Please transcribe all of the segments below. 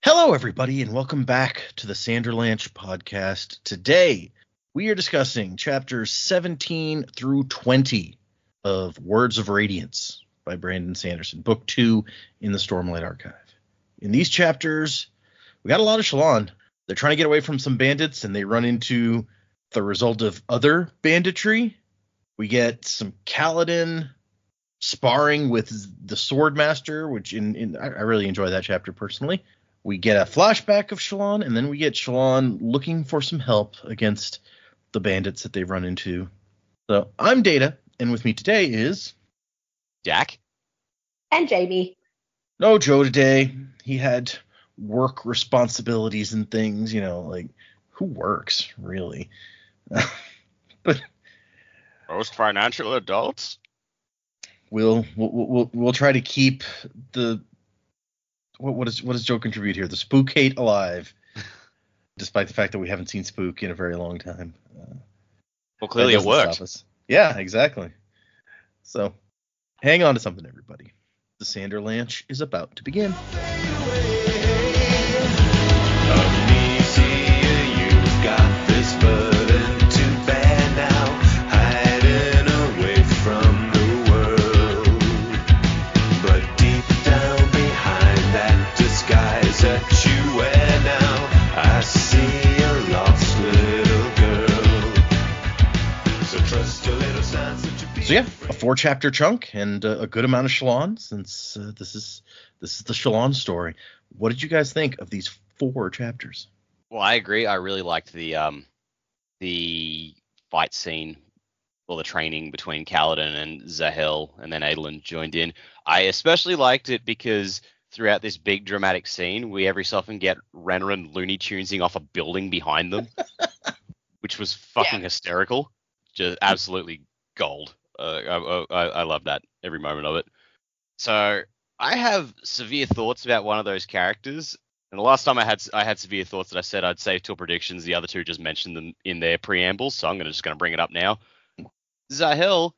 Hello, everybody, and welcome back to the Sanderlanche podcast. Today, we are discussing chapters 17 through 20 of Words of Radiance by Brandon Sanderson, book 2 in the Stormlight Archive. In these chapters, we got a lot of Shallan. They're trying to get away from some bandits, and they run into the result of other banditry. We get some Kaladin sparring with the Swordmaster, which I really enjoy that chapter personally. We get a flashback of Shallan, and then we get Shallan looking for some help against the bandits that they've run into. So I'm Data, and with me today is Dac and Jaymee. No Joe today. He had work responsibilities and things, like who works really? But most financial adults. We'll try to keep the what does Joe contribute here? The spook hate alive, despite the fact that we haven't seen Spook in a very long time. Well, clearly it worked. Yeah, exactly. So, hang on to something, everybody. The Sanderlanche is about to begin. So yeah, a 4-chapter chunk and a good amount of Shallan, since this is the Shallan story. What did you guys think of these 4 chapters? Well, I agree. I really liked the fight scene, or the training between Kaladin and Zahel, and then Adolin joined in. I especially liked it because throughout this big dramatic scene, we every so often get Renarin Looney Tunesing off a building behind them, which was fucking hysterical. Just absolutely gold. I love that every moment of it. So I have severe thoughts about one of those characters. And the last time I had severe thoughts that I said I'd save till predictions. The other two just mentioned them in their preambles, so I'm just going to bring it up now. Zahel,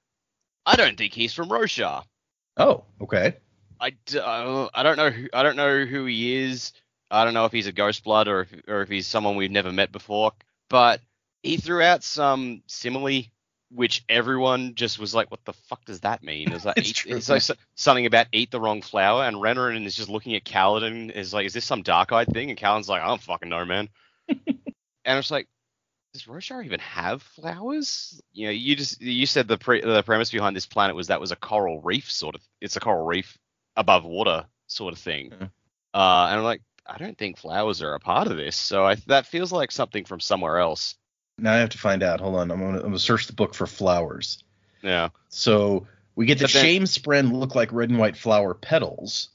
I don't think he's from Roshar. Oh, okay. I don't know who he is. I don't know if he's a ghost blood or if he's someone we've never met before. But he threw out some simile, which everyone just was like, what the fuck does that mean? It's like, it's like something about eat the wrong flower, and Renarin is just looking at Kaladin, is like, is this some dark-eyed thing? And Kaladin's like, I don't fucking know, man. And it's like, does Roshar even have flowers? You said the premise behind this planet was a coral reef sort of. It's a coral reef above water sort of thing. Mm-hmm. And I'm like, I don't think flowers are a part of this. So that feels like something from somewhere else. Now I have to find out. Hold on. I'm gonna search the book for flowers. Yeah. So we get the shame spren look like red and white flower petals.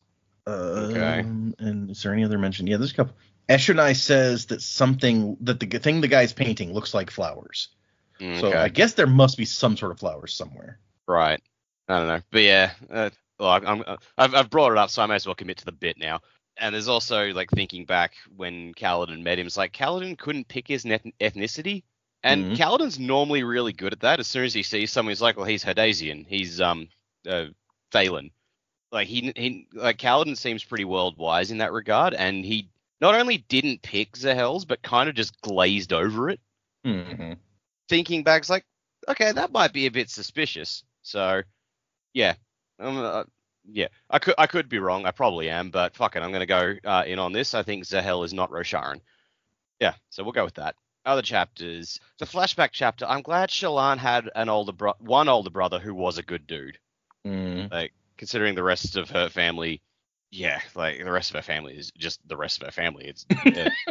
Okay. And is there any other mention? Yeah, there's a couple. Eshernai says that the thing the guy's painting looks like flowers. Okay. So I guess there must be some sort of flowers somewhere. Right. I don't know. But yeah, I've brought it up, so I may as well commit to the bit now. And there's also, like, thinking back when Kaladin met him, it's like Kaladin couldn't pick his ethnicity. And Kaladin's normally really good at that. As soon as he sees someone, he's like, well, he's Herdasian. He's Thalen. Like, Kaladin seems pretty world-wise in that regard. And he not only didn't pick Zahel's, but kind of just glazed over it. Mm-hmm. Thinking back, it's like, okay, that might be a bit suspicious. So, yeah. Yeah, I could be wrong. I probably am, but fuck it. I'm going to go in on this. I think Zahel is not Rosharan. Yeah, so we'll go with that. Other chapters. The flashback chapter. I'm glad Shallan had one older brother who was a good dude. Like, considering the rest of her family, the rest of her family is just the rest of her family. It's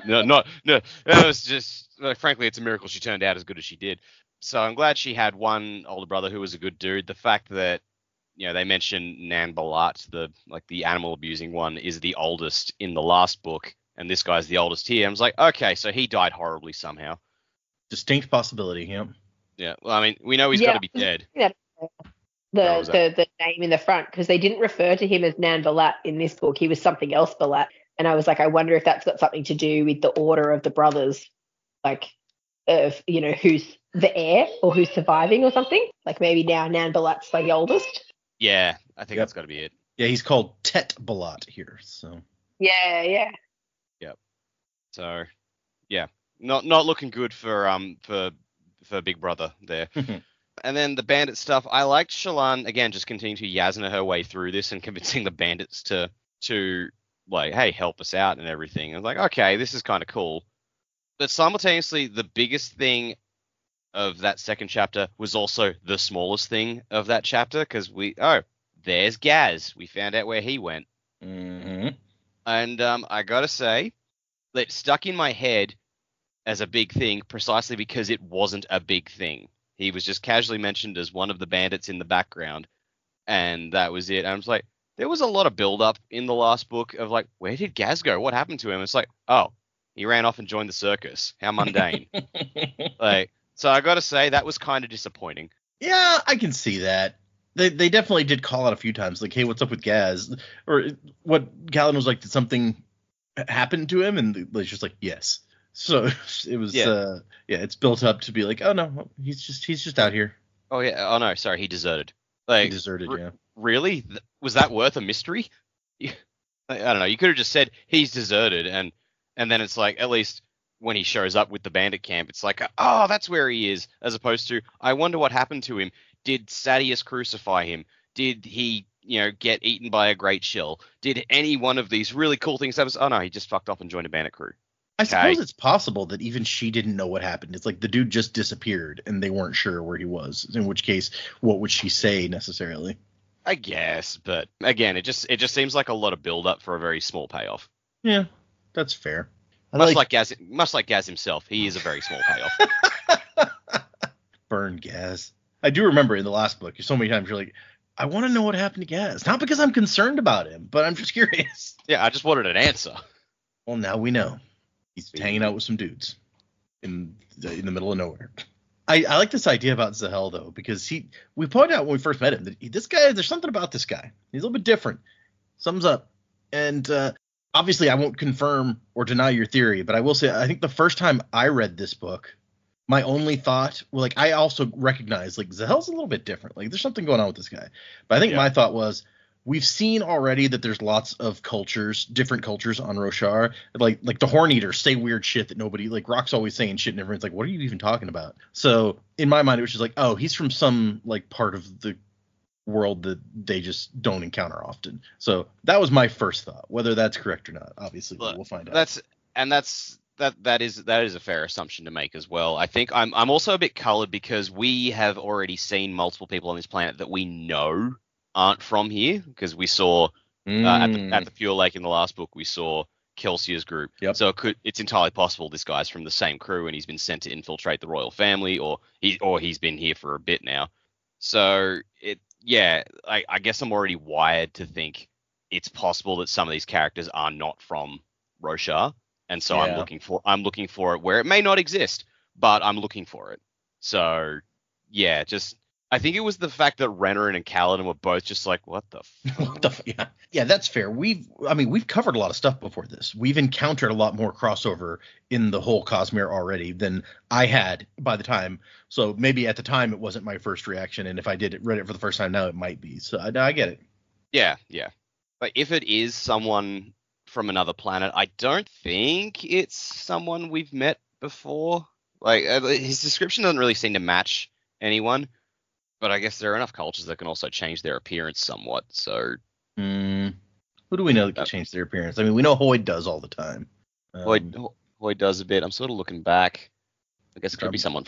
no. It was just, frankly, it's a miracle she turned out as good as she did. So I'm glad she had one older brother who was a good dude. The fact that they mentioned Nan Balat, the animal abusing one, is the oldest in the last book, and this guy's the oldest here. I was like, okay, so he died horribly somehow. Distinct possibility, yeah. Yeah, well, I mean, we know he's got to be dead. The name in the front, because they didn't refer to him as Nan Balat in this book. He was something else Balat, and I was like, I wonder if that's got something to do with the order of the brothers, like, of who's the heir or who's surviving or something. Like maybe now Nan Balat's like the oldest. Yeah, I think that's got to be it. Yeah, he's called Tet Balat here. So. Yeah. So, yeah, not looking good for Big Brother there. And then the bandit stuff, I liked Shallan, again, just continuing to Yasna her way through this and convincing the bandits to like, hey, help us out and everything. I was like, okay, this is kind of cool. But simultaneously, the biggest thing of that second chapter was also the smallest thing of that chapter, because there's Gaz. We found out where he went. Mm-hmm. And I gotta say, that stuck in my head as a big thing precisely because it wasn't a big thing. He was just casually mentioned as one of the bandits in the background, and that was it. And I was like, there was a lot of build-up in the last book of like, where did Gaz go? What happened to him? It's like, oh, he ran off and joined the circus. How mundane. Like, so I got to say, that was kind of disappointing. Yeah, I can see that. They definitely did call out a few times, like, hey, what's up with Gaz? Or what Kaladin was like, did something happen to him? And it's just like, yes. So it was, it's built up to be like, oh no, he's just out here. Oh yeah, oh no, sorry, he deserted. Like, he deserted, yeah. Really? Was that worth a mystery? I don't know. You could have just said he's deserted, and then it's like, at least when he shows up with the bandit camp, it's like, oh, that's where he is, as opposed to, I wonder what happened to him. Did Sadeas crucify him? Did he, get eaten by a great shell? Did any one of these really cool things happen? Oh no, he just fucked up and joined a bandit crew. I suppose it's possible that even she didn't know what happened. It's like the dude just disappeared and they weren't sure where he was. In which case, what would she say necessarily? I guess, but again, it just seems like a lot of build up for a very small payoff. Yeah, that's fair. Much like Gaz himself, he is a very small payoff. Burn Gaz. I do remember in the last book, so many times you're like, I want to know what happened to Gaz. Not because I'm concerned about him, but I'm just curious. Yeah, I just wanted an answer. Well, now we know. He's hanging out with some dudes in the middle of nowhere. I like this idea about Zahel, though, because we pointed out when we first met him that this guy, there's something about this guy. He's a little bit different. Something's up. And obviously, I won't confirm or deny your theory, but I will say, I think the first time I read this book, my only thought, I also recognize, Zahel's a little bit different. Like, there's something going on with this guy. But I think my thought was, we've seen already that there's lots of cultures, different cultures on Roshar. Like the Horn Eaters say weird shit that nobody, Rock's always saying shit and everyone's like, what are you even talking about? So in my mind, it was just like, oh, he's from some part of the world that they just don't encounter often. So that was my first thought. Whether that's correct or not, obviously, we'll find out. That is a fair assumption to make as well. I think I'm also a bit colored because we have already seen multiple people on this planet that we know aren't from here, because we saw at the Pure Lake in the last book, we saw Kelsia's group. Yep. So it's entirely possible this guy's from the same crew and he's been sent to infiltrate the royal family, or he's been here for a bit now. So I guess I'm already wired to think it's possible that some of these characters are not from Roshar, and so I'm looking for it where it may not exist, but I'm looking for it. So yeah, I think it was the fact that Renarin and Kaladin were both just like, what the fuck? Yeah, that's fair. We've covered a lot of stuff before this. We've encountered a lot more crossover in the whole Cosmere already than I had by the time. So maybe at the time it wasn't my first reaction, and if I read it for the first time now, it might be. So I get it. Yeah. But if it is someone from another planet, I don't think it's someone we've met before. His description doesn't really seem to match anyone. But I guess there are enough cultures that can also change their appearance somewhat. So, who do we know that can change their appearance? I mean, we know Hoyd does all the time. Hoyd does a bit. I'm sort of looking back. I guess it could be someone.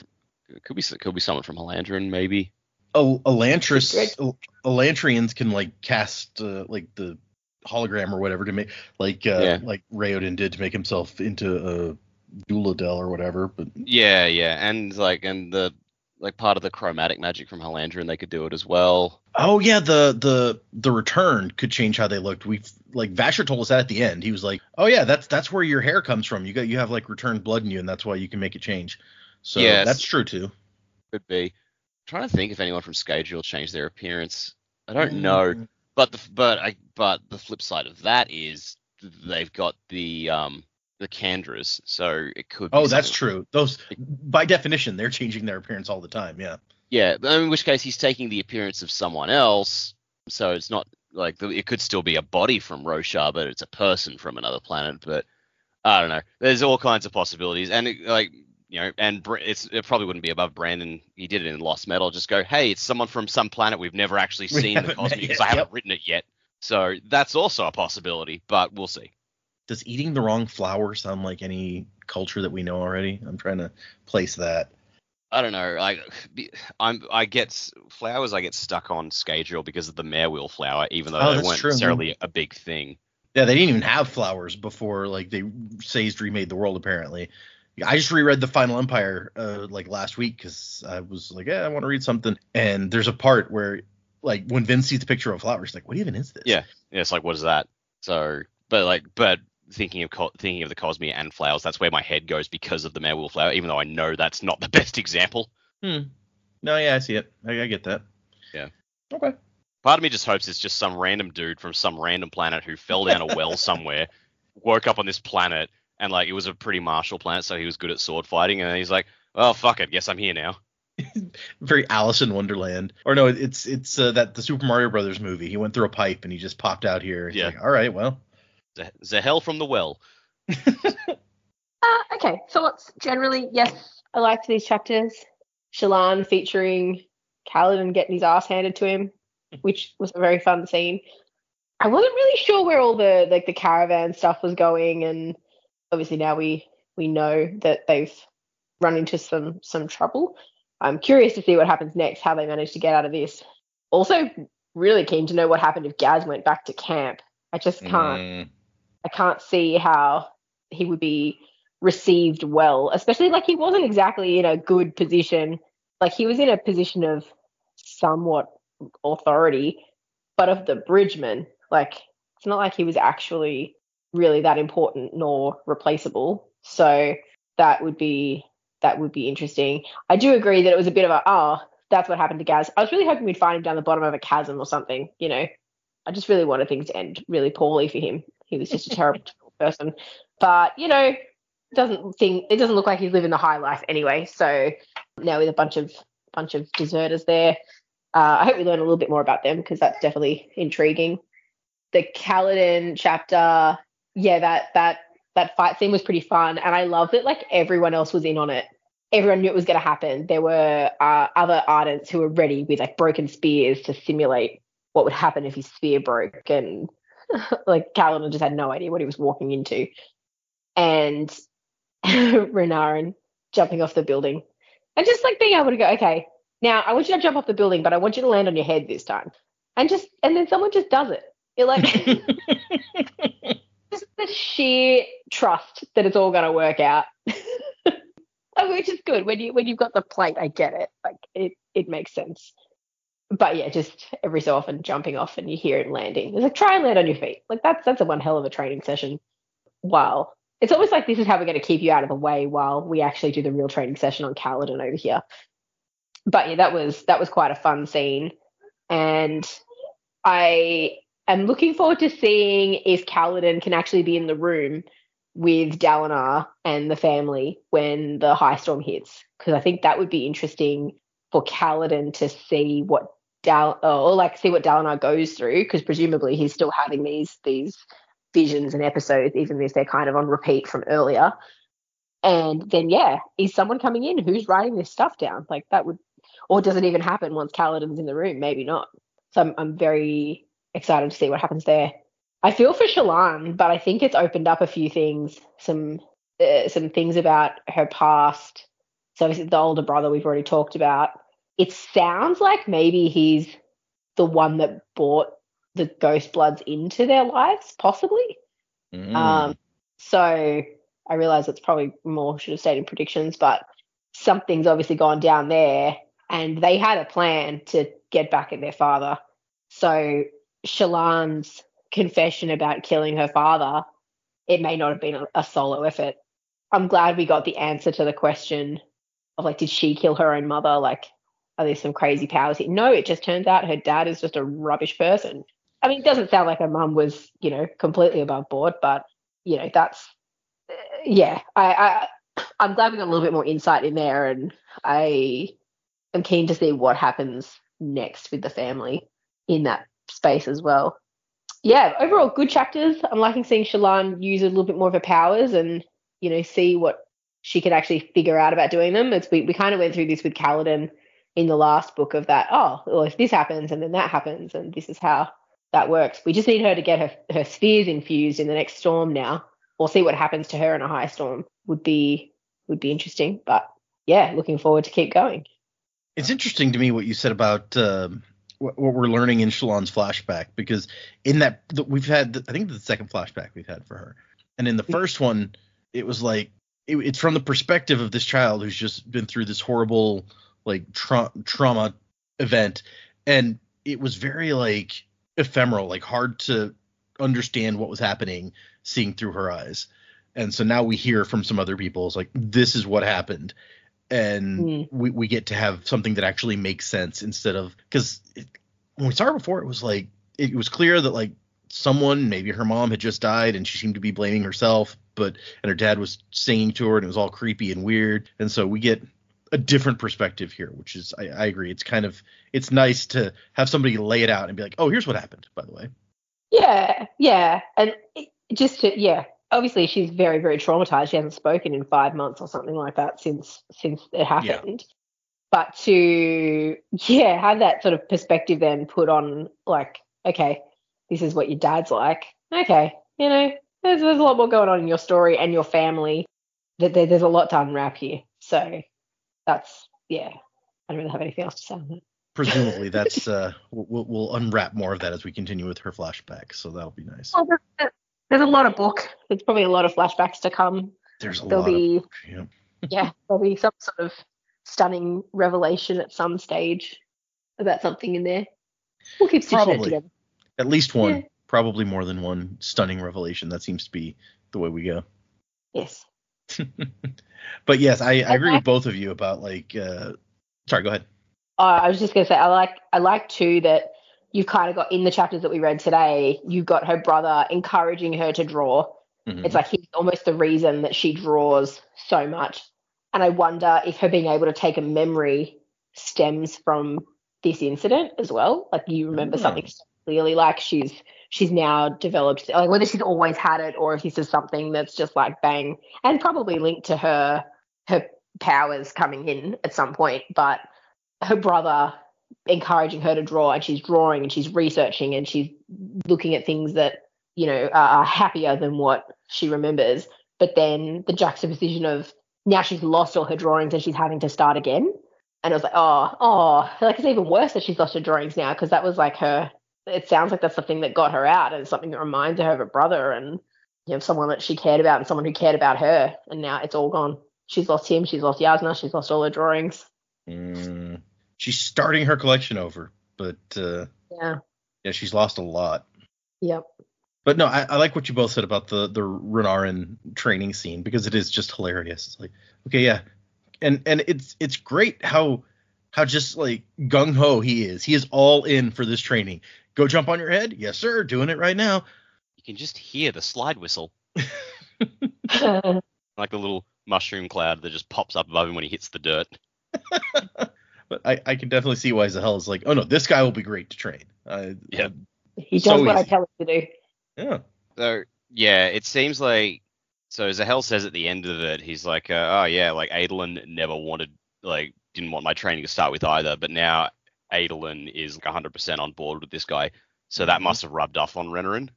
Could be someone from Halandrin, maybe. Oh, Elantrians can cast the hologram or whatever to make like Raoden did to make himself into a Duladel or whatever. But yeah, and the part of the chromatic magic from Halandrin, they could do it as well. Oh yeah, the return could change how they looked. Vasher told us that at the end. He was like, "Oh yeah, that's where your hair comes from. You have returned blood in you, and that's why you can make it change." So yes, that's true too. Could be. I'm trying to think if anyone from Scadrial changed their appearance. I don't know, but the flip side of that is they've got the Kandras, so it could be. Oh, that's true. Those, by definition, they're changing their appearance all the time, yeah. Yeah, in which case he's taking the appearance of someone else, so it's not it could still be a body from Roshar, but it's a person from another planet. But I don't know. There's all kinds of possibilities, and it probably wouldn't be above Brandon. He did it in Lost Metal. Just go, hey, it's someone from some planet we've never actually seen the Cosmere because I haven't written it yet. So that's also a possibility, but we'll see. Does eating the wrong flower sound like any culture that we know already? I'm trying to place that. I don't know. I get stuck on Scadrial because of the Marewheel flower, even though they weren't necessarily a big thing. Yeah, they didn't even have flowers before Sazed remade the world. Apparently, I just reread the Final Empire last week because I was like, I want to read something. And there's a part where when Vince sees the picture of a flower, he's like, what even is this? Yeah, it's like, what is that? So, but thinking of the Cosmere and flowers, that's where my head goes because of the Marewheel flower, even though I know that's not the best example. No, yeah, I see it. I get that. Yeah. Okay. Part of me just hopes it's just some random dude from some random planet who fell down a well somewhere, woke up on this planet, and it was a pretty martial planet, so he was good at sword fighting, and he's like, oh, fuck it, guess I'm here now. Very Alice in Wonderland. Or no, it's the Super Mario Brothers movie. He went through a pipe and he just popped out here. He's like, all right, well. Zahel from the well. Okay, thoughts generally, yes, I liked these chapters. Shallan featuring Kaladin getting his ass handed to him, which was a very fun scene. I wasn't really sure where all the caravan stuff was going, and obviously now we know that they've run into some trouble. I'm curious to see what happens next, how they manage to get out of this. Also, really keen to know what happened if Gaz went back to camp. I just can't. I can't see how he would be received well, especially he wasn't exactly in a good position. He was in a position of somewhat authority, but of the bridgeman. It's not like he was actually really that important nor replaceable. So that would be interesting. I do agree that it was a bit of that's what happened to Gaz. I was really hoping we'd find him down the bottom of a chasm or something, I just really wanted things to end really poorly for him. He was just a terrible person. But, it doesn't look like he's living the high life anyway. So now with a bunch of deserters there, I hope we learn a little bit more about them because that's definitely intriguing. The Kaladin chapter, yeah, that fight scene was pretty fun. And I love that everyone else was in on it. Everyone knew it was going to happen. There were other Ardents who were ready with broken spears to simulate what would happen if his spear broke, and Kaladin just had no idea what he was walking into. And Renarin jumping off the building and just being able to go, okay, now I want you to jump off the building, but I want you to land on your head this time. And then someone just does it. You're just the sheer trust that it's all going to work out. Which is good. When you've got the plate, I get it. It makes sense. But yeah, just every so often jumping off and you hear it landing. It's try and land on your feet. That's a one hell of a training session. Wow. It's almost like this is how we're going to keep you out of the way while we actually do the real training session on Kaladin over here. But yeah, that was quite a fun scene. And I am looking forward to seeing if Kaladin can actually be in the room with Dalinar and the family when the high storm hits. Because I think that would be interesting for Kaladin to see what see what Dalinar goes through, because presumably he's still having these visions and episodes, even if they're kind of on repeat from earlier. And then, is someone coming in who's writing this stuff down? That would, or does it even happen once Kaladin's in the room? Maybe not. So I'm very excited to see what happens there. I feel for Shallan, but I think it's opened up a few things, some things about her past. So obviously the older brother we've already talked about. It sounds like maybe he's the one that brought the Ghost Bloods into their lives, possibly. So I realize it's probably more should have stayed in predictions, but something's obviously gone down there, and they had a plan to get back at their father. So Shallan's confession about killing her father, it may not have been a solo effort. I'm glad we got the answer to the question of did she kill her own mother? Are there some crazy powers here? No, it just turns out her dad is just a rubbish person. I mean, it doesn't sound like her mum was, completely above board, but, that's, I'm glad we got a little bit more insight in there, and I am keen to see what happens next with the family in that space as well. Yeah, overall good chapters. I'm liking seeing Shallan use a little bit more of her powers and, see what she can actually figure out about doing them. We kind of went through this with Kaladin in the last book of that, oh, well, if this happens and then that happens and this is how that works. We just need her to get her spheres infused in the next storm now. We'll see what happens to her in a high storm. Would be interesting. But yeah, looking forward to keep going. It's interesting to me what you said about what we're learning in Shallan's flashback, because in that we've had, I think the second flashback we've had for her, and in the first one, it was like it's from the perspective of this child who's just been through this horrible like trauma event, and it was very like ephemeral, like hard to understand what was happening seeing through her eyes. And so now we hear from some other people, it's like, this is what happened. And we get to have something that actually makes sense, instead of, because when we saw her before, it was like, it was clear that like someone, maybe her mom had just died and she seemed to be blaming herself, and her dad was singing to her and it was all creepy and weird. And so we get a different perspective here, which is, I agree. It's nice to have somebody lay it out and be like, oh, here's what happened, by the way. Yeah. And obviously she's very, very traumatized. She hasn't spoken in 5 months or something like that since it happened. Yeah. But to have that sort of perspective then put on, like, okay, this is what your dad's like. Okay, there's a lot more going on in your story and your family. There's a lot to unwrap here. So that's, I don't really have anything else to say on that. Presumably that's we'll unwrap more of that as we continue with her flashback. So that'll be nice. Well, there's a lot of book. There's probably a lot of flashbacks to come. There's there'll be of book, there'll be some sort of stunning revelation at some stage about something in there. We'll keep stitching it together. At least one, probably more than one stunning revelation. That seems to be the way we go. Yes. But yes, I agree with both of you about like. Sorry, go ahead. I was just going to say, I like too that you've kind of got in the chapters that we read today, you've got her brother encouraging her to draw. Mm-hmm. It's like he's almost the reason that she draws so much. And I wonder if her being able to take a memory stems from this incident as well. Like you remember something so clearly, like she's now developed, like whether she's always had it or if this is something that's just like bang, and probably linked to her powers coming in at some point, but her brother encouraging her to draw, and she's drawing and she's researching and she's looking at things that, are happier than what she remembers. But then the juxtaposition of now she's lost all her drawings and she's having to start again. And it was like, like it's even worse that she's lost her drawings now, because that was like it sounds like that's something that got her out, and something that reminds her of her brother and, someone that she cared about and someone who cared about her. And now it's all gone. She's lost him. She's lost Yasna. She's lost all her drawings. She's starting her collection over, but she's lost a lot. Yep. But no, I like what you both said about the Renarin training scene, because it is just hilarious. It's like, okay, yeah, and it's great how just like gung ho he is. He is all in for this training. Go jump on your head, yes sir, doing it right now. You can just hear the slide whistle, like the little mushroom cloud that just pops up above him when he hits the dirt. But I can definitely see why Zahel is like, oh no, this guy will be great to train. He does what I tell him to do. Yeah. So it seems like, so Zahel says at the end of it, he's like, like Adolin never didn't want my training to start with either, but now Adolin is like 100% on board with this guy, so that must have rubbed off on Renarin.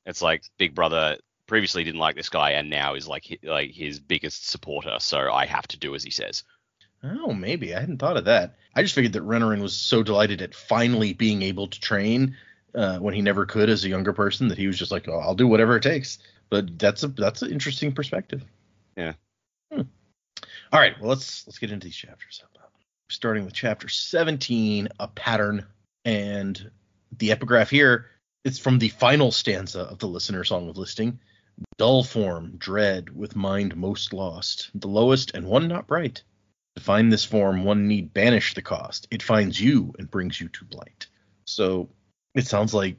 It's like Big Brother previously didn't like this guy and now is like his biggest supporter, so I have to do as he says. Oh, maybe. I hadn't thought of that. I just figured that Renarin was so delighted at finally being able to train when he never could as a younger person, that he was just like, oh, I'll do whatever it takes. But that's an interesting perspective. Yeah. All right. Well, let's get into these chapters. Starting with chapter 17, A Pattern. And the epigraph here, it's from the final stanza of the Listener Song of Listing. Dull form, dread, with mind most lost, the lowest and one not bright. To find this form, one need banish the cost. It finds you and brings you to blight. So it sounds like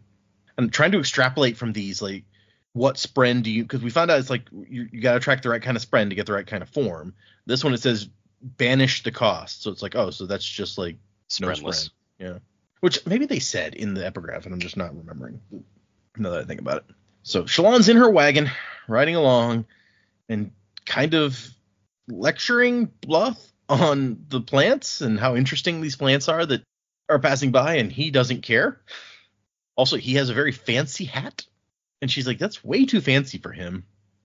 I'm trying to extrapolate from these, like, what spren do you, because we found out it's like you got to attract the right kind of spren to get the right kind of form. This one, it says banish the cost. So it's like, oh, so that's just like sprenless. No spren. Yeah. Which maybe they said in the epigraph and I'm just not remembering. Now that I think about it. So Shallan's in her wagon, riding along, and kind of lecturing Bluff on the plants and how interesting these plants are that are passing by, and he doesn't care. Also, he has a very fancy hat, and she's like, that's way too fancy for him.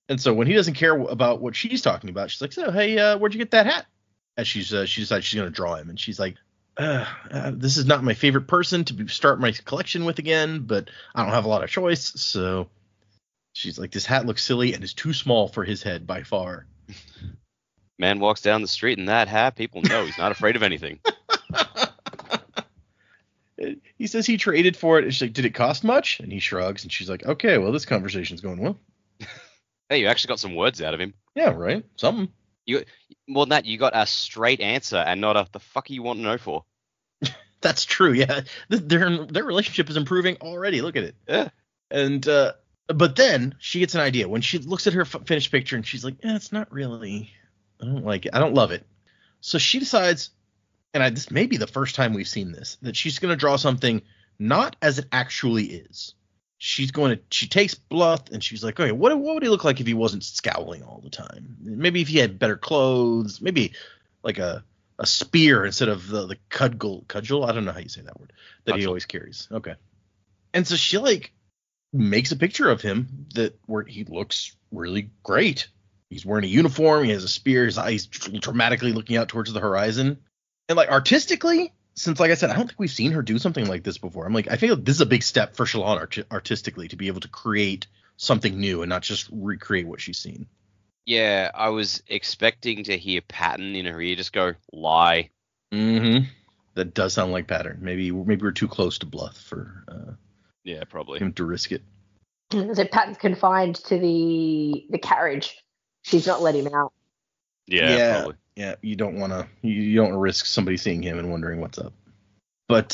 And so when he doesn't care about what she's talking about, she's like, so, hey, where'd you get that hat? As she decides she's going to draw him, and she's like, this is not my favorite person to start my collection with again, but I don't have a lot of choice, so she's like, this hat looks silly and is too small for his head by far. Man walks down the street in that hat, people know he's not afraid of anything. He says he traded for it. And she's like, did it cost much? And he shrugs, and she's like, okay, well, this conversation's going well. Hey, you actually got some words out of him. Yeah, right. Something. More than that, you got a straight answer and not a the fuck you want to know for. That's true. Yeah, their relationship is improving already. Look at it. Yeah. And but then she gets an idea when she looks at her finished picture, and she's like, it's not really. I don't like it. I don't love it. So she decides, and this may be the first time we've seen this, that she's going to draw something not as it actually is. She takes Bluff, and she's like, okay, what would he look like if he wasn't scowling all the time? Maybe if he had better clothes, maybe like a spear instead of the cudgel. I don't know how you say that word that he always carries. Okay. And so she like makes a picture of him where he looks really great. He's wearing a uniform. He has a spear. His eyes dramatically looking out towards the horizon. And like artistically, since like I said, I don't think we've seen her do something like this before. I'm like, I feel like this is a big step for Shallan artistically to be able to create something new and not just recreate what she's seen. Yeah, I was expecting to hear pattern in her ear just go lie. Mm-hmm. That does sound like pattern. Maybe we're too close to Bluff for yeah, probably him to risk it. So pattern's confined to the carriage. She's not let him out. Yeah, probably. Yeah, you don't want to risk somebody seeing him and wondering what's up. But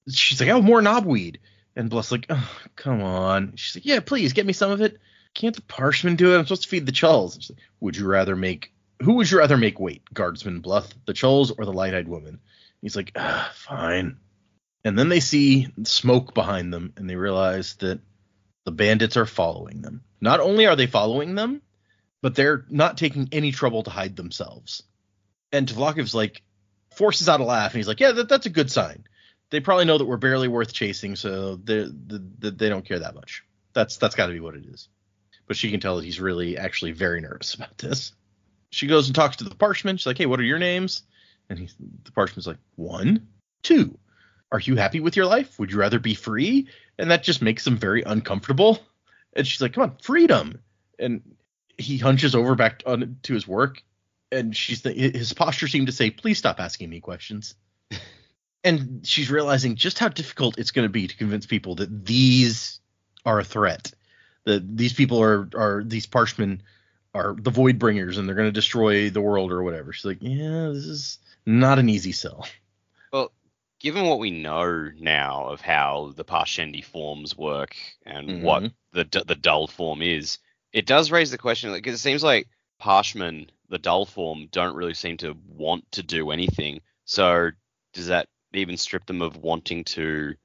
she's like, more knobweed. And Bluff's like, oh, come on. She's like, yeah, please get me some of it. Can't the parshman do it? I'm supposed to feed the chulls. She's like, who would you rather make wait, Guardsman Bluff, the chulls or the light-eyed woman? He's like, fine. And then they see smoke behind them, and they realize that the bandits are following them. Not only are they following them, but they're not taking any trouble to hide themselves. And Tvlakiv's like, forces out a laugh, and he's like, yeah, that's a good sign. They probably know that we're barely worth chasing, so they don't care that much. That's got to be what it is. But she can tell that he's really actually very nervous about this. She goes and talks to the parchman. She's like, hey, what are your names? And the parchman's like, 1, 2. Are you happy with your life? Would you rather be free? And that just makes him very uncomfortable. And she's like, come on, freedom. And he hunches over back to his work. And his posture seemed to say, please stop asking me questions. And she's realizing just how difficult it's going to be to convince people that these are a threat. That these people these parshmen are the void bringers and they're going to destroy the world or whatever. She's like, yeah, this is not an easy sell. Well, given what we know now of how the Parshendi forms work and what the dull form is, it does raise the question, because it seems like Parshmen, the dull form, don't really seem to want to do anything. So does that even strip them of wanting to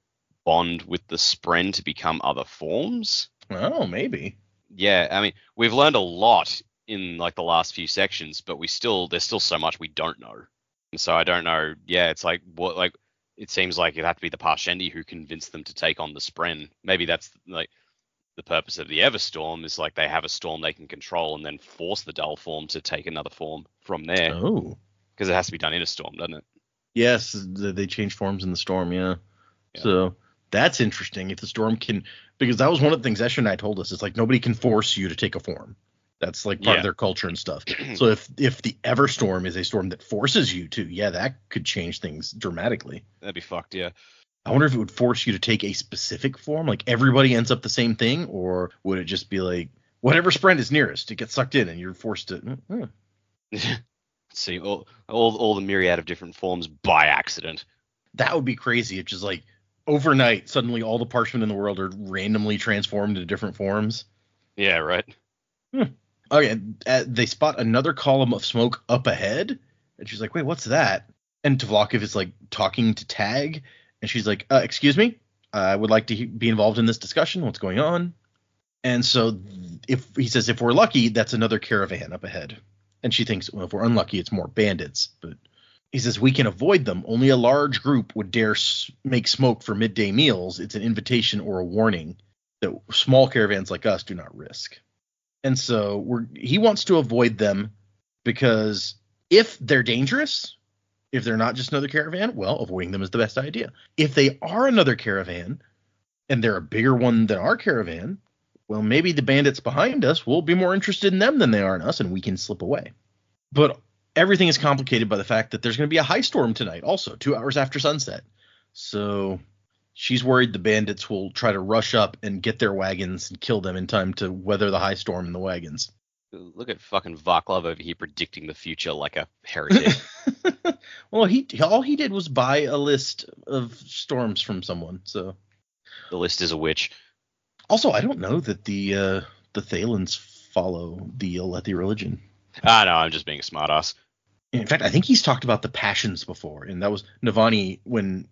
bond with the Spren to become other forms? Oh, maybe. Yeah, I mean, we've learned a lot in like the last few sections, but there's still so much we don't know. And so I don't know. Yeah, it's like it seems like it'd have to be the Parshendi who convinced them to take on the Spren. Maybe that's like the purpose of the Everstorm, is like they have a storm they can control and then force the dull form to take another form from there. Oh, because it has to be done in a storm, doesn't it? Yes, they change forms in the storm. Yeah. So that's interesting. If the storm can, because that was one of the things Escher and I told us. It's like nobody can force you to take a form. That's like part of their culture and stuff. So if the Everstorm is a storm that forces you to, that could change things dramatically. That'd be fucked. Yeah. I wonder if it would force you to take a specific form, like everybody ends up the same thing, or would it just be like whatever Spren is nearest, it gets sucked in and you're forced to. See all the myriad of different forms by accident. That would be crazy. It's just like overnight, suddenly all the Parshmen in the world are randomly transformed into different forms. Yeah, right. Okay, they spot another column of smoke up ahead, and she's like, wait, what's that? And Tvlakiv is like talking to Tag, and she's like, excuse me? I would like to be involved in this discussion. What's going on? And so if we're lucky, that's another caravan up ahead. And she thinks, well, if we're unlucky, it's more bandits. But he says we can avoid them. Only a large group would dare make smoke for midday meals. It's an invitation or a warning that small caravans like us do not risk. And so he wants to avoid them because if they're dangerous, if they're not just another caravan, well, avoiding them is the best idea. If they are another caravan and they're a bigger one than our caravan, well, maybe the bandits behind us will be more interested in them than they are in us, and we can slip away. But everything is complicated by the fact that there's going to be a high storm tonight, also 2 hours after sunset. So she's worried the bandits will try to rush up and get their wagons and kill them in time to weather the high storm in the wagons. Look at fucking Vaclav over here predicting the future like a heretic. Well, all he did was buy a list of storms from someone. So the list is a witch. Also, I don't know that the Thalans follow the Alethi religion. No, I'm just being a smartass. In fact, I think he's talked about the passions before, and that was Navani when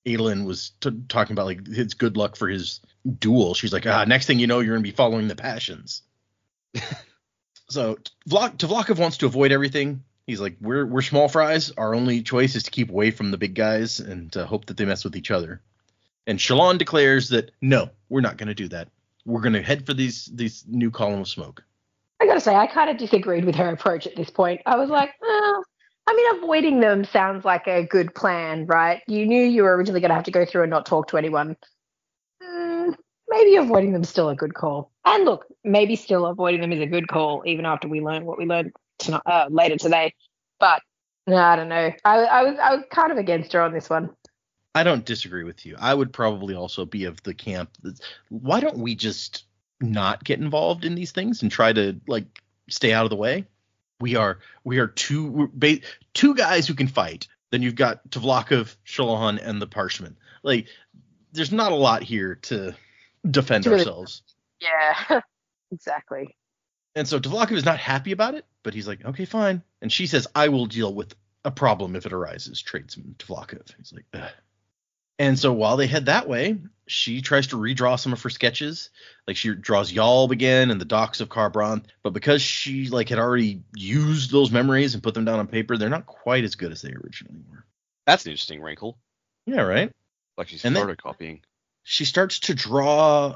Adolin was talking about like his good luck for his duel. She's like, next thing you know, you're going to be following the passions. So Tvlakov wants to avoid everything. He's like, we're small fries. Our only choice is to keep away from the big guys and hope that they mess with each other. And Shallan declares that, no, we're not going to do that. We're going to head for these new column of smoke. I got to say, I kind of disagreed with her approach at this point. I was like, avoiding them sounds like a good plan, right? You knew you were originally going to have to go through and not talk to anyone. Maybe avoiding them is still a good call. And look, maybe still avoiding them is a good call, even after we learn what we learned later today. But no, I don't know. I was kind of against her on this one. I don't disagree with you. I would probably also be of the camp that why don't we just not get involved in these things and try to like stay out of the way? We are two guys who can fight. Then you've got Tvlakov, Shallan, and the Parchment. Like, there's not a lot here to defend ourselves. Yeah, exactly. And so Tvlakov is not happy about it, but he's like, okay, fine. And she says, I will deal with a problem if it arises, tradesman Tvlakov. He's like, ugh. And so while they head that way, she tries to redraw some of her sketches. Like she draws Yalb again and the docks of Kharbranth. But because she like had already used those memories and put them down on paper, they're not quite as good as they originally were. That's an interesting wrinkle. Yeah, right? Like she's photocopying. She starts to draw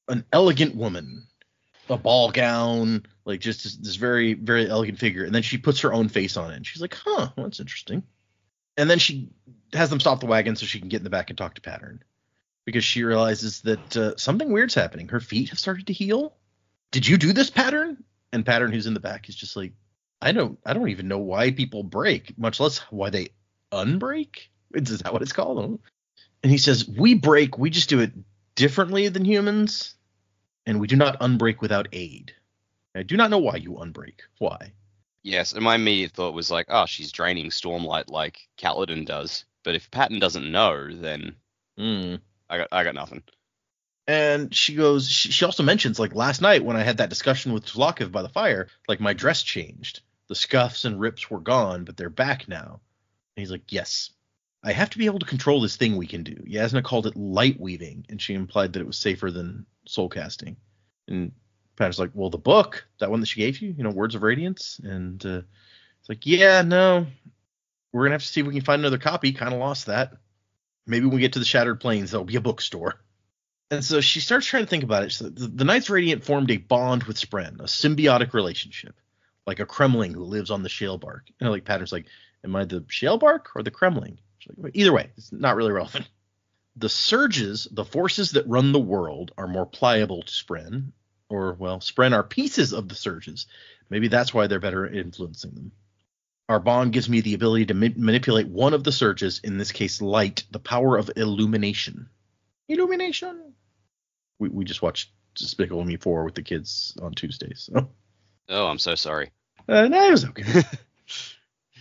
an elegant woman. A ball gown, like just this very, very elegant figure. And then she puts her own face on it. And she's like, well, that's interesting. And then she has them stop the wagon so she can get in the back and talk to Pattern. Because she realizes that something weird's happening. Her feet have started to heal. Did you do this, Pattern? And Pattern, who's in the back, is just like, I don't even know why people break, much less why they unbreak. Is that what it's called? And he says, we break, we just do it differently than humans. And we do not unbreak without aid. I do not know why you unbreak. Why? Yes, and my immediate thought was like, oh, she's draining Stormlight like Kaladin does. But if Patton doesn't know, then I got nothing. And she goes, she also mentions, like, last night when I had that discussion with Tvlakov by the fire, like, my dress changed. The scuffs and rips were gone, but they're back now. And he's like, yes. I have to be able to control this thing we can do. Yasna called it light weaving, and she implied that it was safer than soul casting. And Patton's like, well, the book, that one that she gave you, Words of Radiance. And it's like, yeah, no, we're going to have to see if we can find another copy. Kind of lost that. Maybe when we get to the Shattered Plains, there'll be a bookstore. And so she starts trying to think about it. So the Knights Radiant formed a bond with Spren, a symbiotic relationship, like a Kremling who lives on the Shalebark. Like Pattern's like, am I the Shalebark or the Kremling? Like, either way, it's not really relevant. The surges, the forces that run the world, are more pliable to Spren. Or, well, Spren are pieces of the surges. Maybe that's why they're better at influencing them. Our bond gives me the ability to manipulate one of the surges, in this case light, the power of illumination. Illumination? We just watched Despicable Me 4 with the kids on Tuesdays. So. Oh, I'm so sorry. No, it was okay.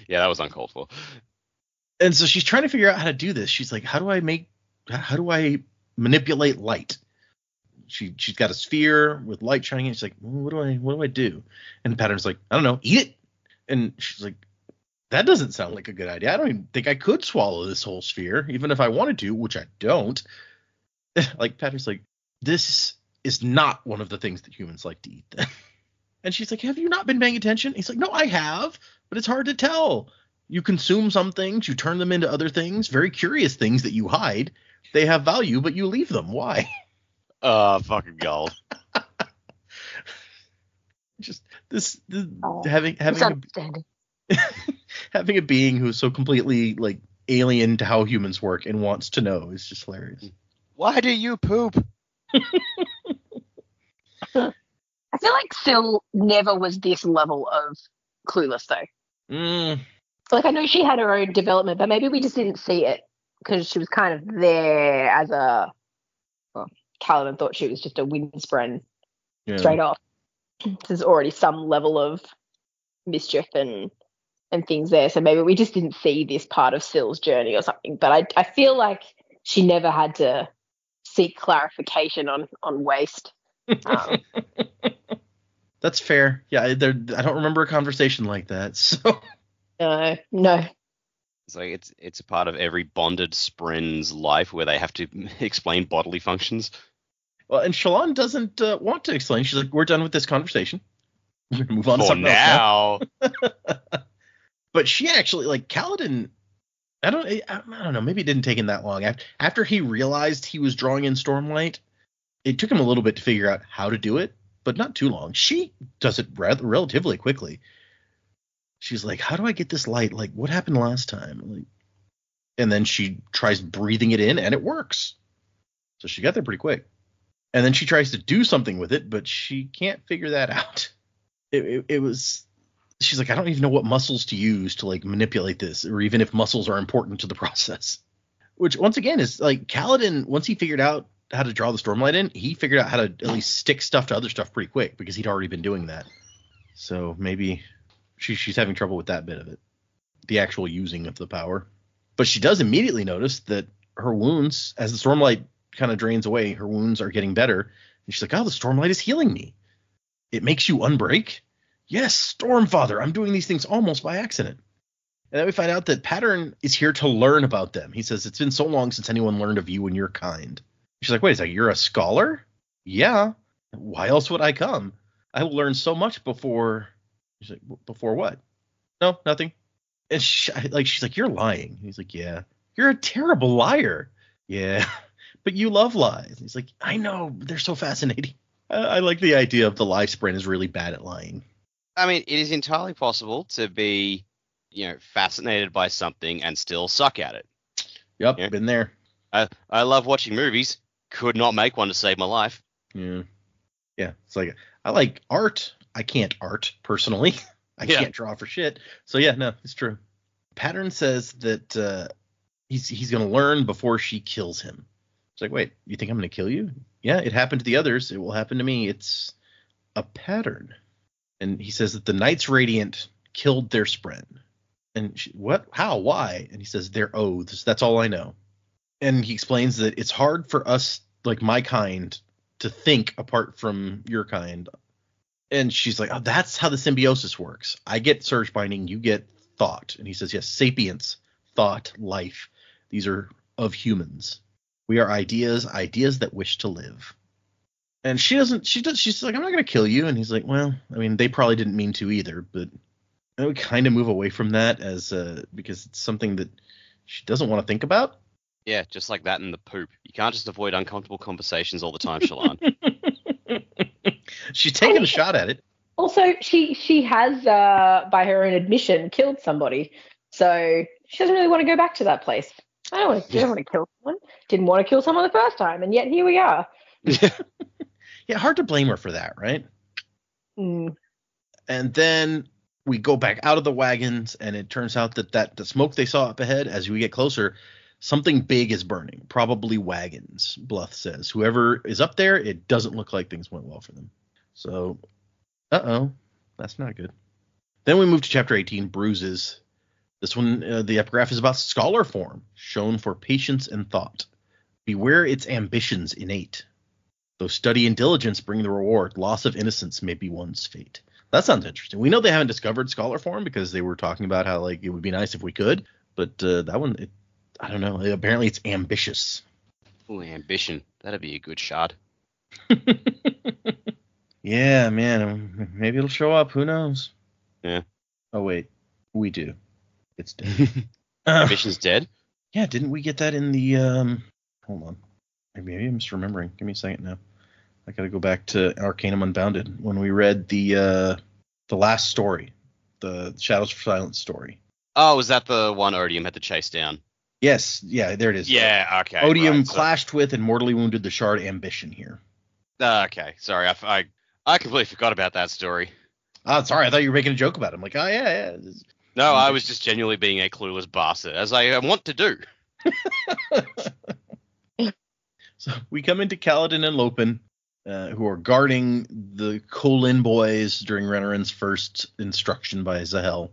Yeah, that was uncalled for. And so she's trying to figure out how to do this. She's like, how do I manipulate light? She's got a sphere with light shining in it. She's like, what do I do? And Pattern's like, I don't know, eat it. And she's like, that doesn't sound like a good idea. I don't even think I could swallow this whole sphere, even if I wanted to, which I don't. like Patrick's like, this is not one of the things that humans like to eat then. And she's like, have you not been paying attention? He's like, no, I have, but it's hard to tell. You consume some things, you turn them into other things, very curious things that you hide. They have value, but you leave them. Why? Fucking gold. Just this having having a being who's so completely like alien to how humans work and wants to know is just hilarious. Why do you poop? I feel like Syl never was this level of clueless, though. Like, I know she had her own development, but maybe we just didn't see it because she was kind of there as a... Well, Kaladin thought she was just a windspren straight off. There's already some level of mischief and things there, so maybe we just didn't see this part of Syl's journey or something. But I feel like she never had to seek clarification on waste. That's fair. Yeah, I don't remember a conversation like that. So no. It's like it's a part of every bonded spren's life where they have to explain bodily functions. Well, and Shallan doesn't want to explain. She's like, we're done with this conversation. We're going to move on to something else now. But she actually, like, Kaladin, I don't know, maybe it didn't take him that long. After he realized he was drawing in Stormlight, it took him a little bit to figure out how to do it, but not too long. She does it relatively quickly. She's like, how do I get this light? Like, what happened last time? Like, and then she tries breathing it in, and it works. So she got there pretty quick. And then she tries to do something with it, but she can't figure that out. It was... She's like, I don't even know what muscles to use to, like, manipulate this, or even if muscles are important to the process. Which, once again, is, like, Kaladin, once he figured out how to draw the Stormlight in, he figured out how to at least stick stuff to other stuff pretty quick, because he'd already been doing that. So maybe she's having trouble with that bit of it, the actual using of the power. But she does immediately notice that her wounds, as the Stormlight kind of drains away, her wounds are getting better. And she's like, oh, the Stormlight is healing me. It makes you unbreak? Yes, Stormfather, I'm doing these things almost by accident. And then we find out that Pattern is here to learn about them. He says, it's been so long since anyone learned of you and your kind. She's like, wait a second, you're a scholar? Yeah. Why else would I come? I will learn so much before... She's like, before what? No, nothing. And she's like, you're lying. And he's like, yeah. You're a terrible liar. Yeah. But you love lies. And he's like, I know. They're so fascinating. I like the idea of the lie spren is really bad at lying. I mean, it is entirely possible to be, fascinated by something and still suck at it. Yep, been there. I love watching movies. Could not make one to save my life. Yeah. Yeah, it's like, I like art. I can't art, personally. I can't draw for shit. So, yeah, no, it's true. Pattern says that he's going to learn before she kills him. It's like, wait, you think I'm going to kill you? Yeah, it happened to the others. It will happen to me. It's a pattern. And he says that the Knights Radiant killed their spren. And she, what? How? Why? And he says, their oaths. That's all I know. And he explains that it's hard for us, like my kind, to think apart from your kind. And she's like, oh, that's how the symbiosis works. I get surge binding, you get thought. And he says, yes, sapience, thought, life. These are of humans. We are ideas that wish to live. And she's like, I'm not going to kill you. And he's like, well, I mean, they probably didn't mean to either, but I would kind of move away from that because it's something that she doesn't want to think about. Yeah, just like that in the poop. You can't just avoid uncomfortable conversations all the time, Shallan. She's taking a shot at it. Also, she has, by her own admission, killed somebody. So she doesn't really want to go back to that place. I don't want to kill someone. Didn't want to kill someone the first time, and yet here we are. Yeah, hard to blame her for that, right? Mm. And then we go back out of the wagons, and it turns out that the smoke they saw up ahead, as we get closer, something big is burning. Probably wagons, Bluth says. Whoever is up there, it doesn't look like things went well for them. So, that's not good. Then we move to chapter 18, Bruises. This one, the epigraph is about scholar form, shown for patience and thought. Beware its ambitions innate. Though study and diligence bring the reward, loss of innocence may be one's fate. That sounds interesting. We know they haven't discovered scholar form because they were talking about how it would be nice if we could, but that one, I don't know. Apparently it's ambitious. Ooh, ambition. That'd be a good shard. Yeah, man. Maybe it'll show up. Who knows? Yeah. Oh, wait. We do. It's dead. Ambition's dead? Yeah, didn't we get that in the... Hold on. Maybe I'm misremembering. Give me a second now. I gotta go back to Arcanum Unbounded when we read the last story. The Shadows for Silence story. Oh, was that the one Odium had to chase down? Yes. Yeah, there it is. Yeah, okay. Odium right, clashed with and mortally wounded the shard Ambition here. Okay, sorry. I completely forgot about that story. Oh, sorry. I thought you were making a joke about it. I'm like, oh, yeah. No, I was just genuinely being a clueless bastard, as I want to do. So we come into Kaladin and Lopen, who are guarding the Kholin boys during Renarin's first instruction by Zahel.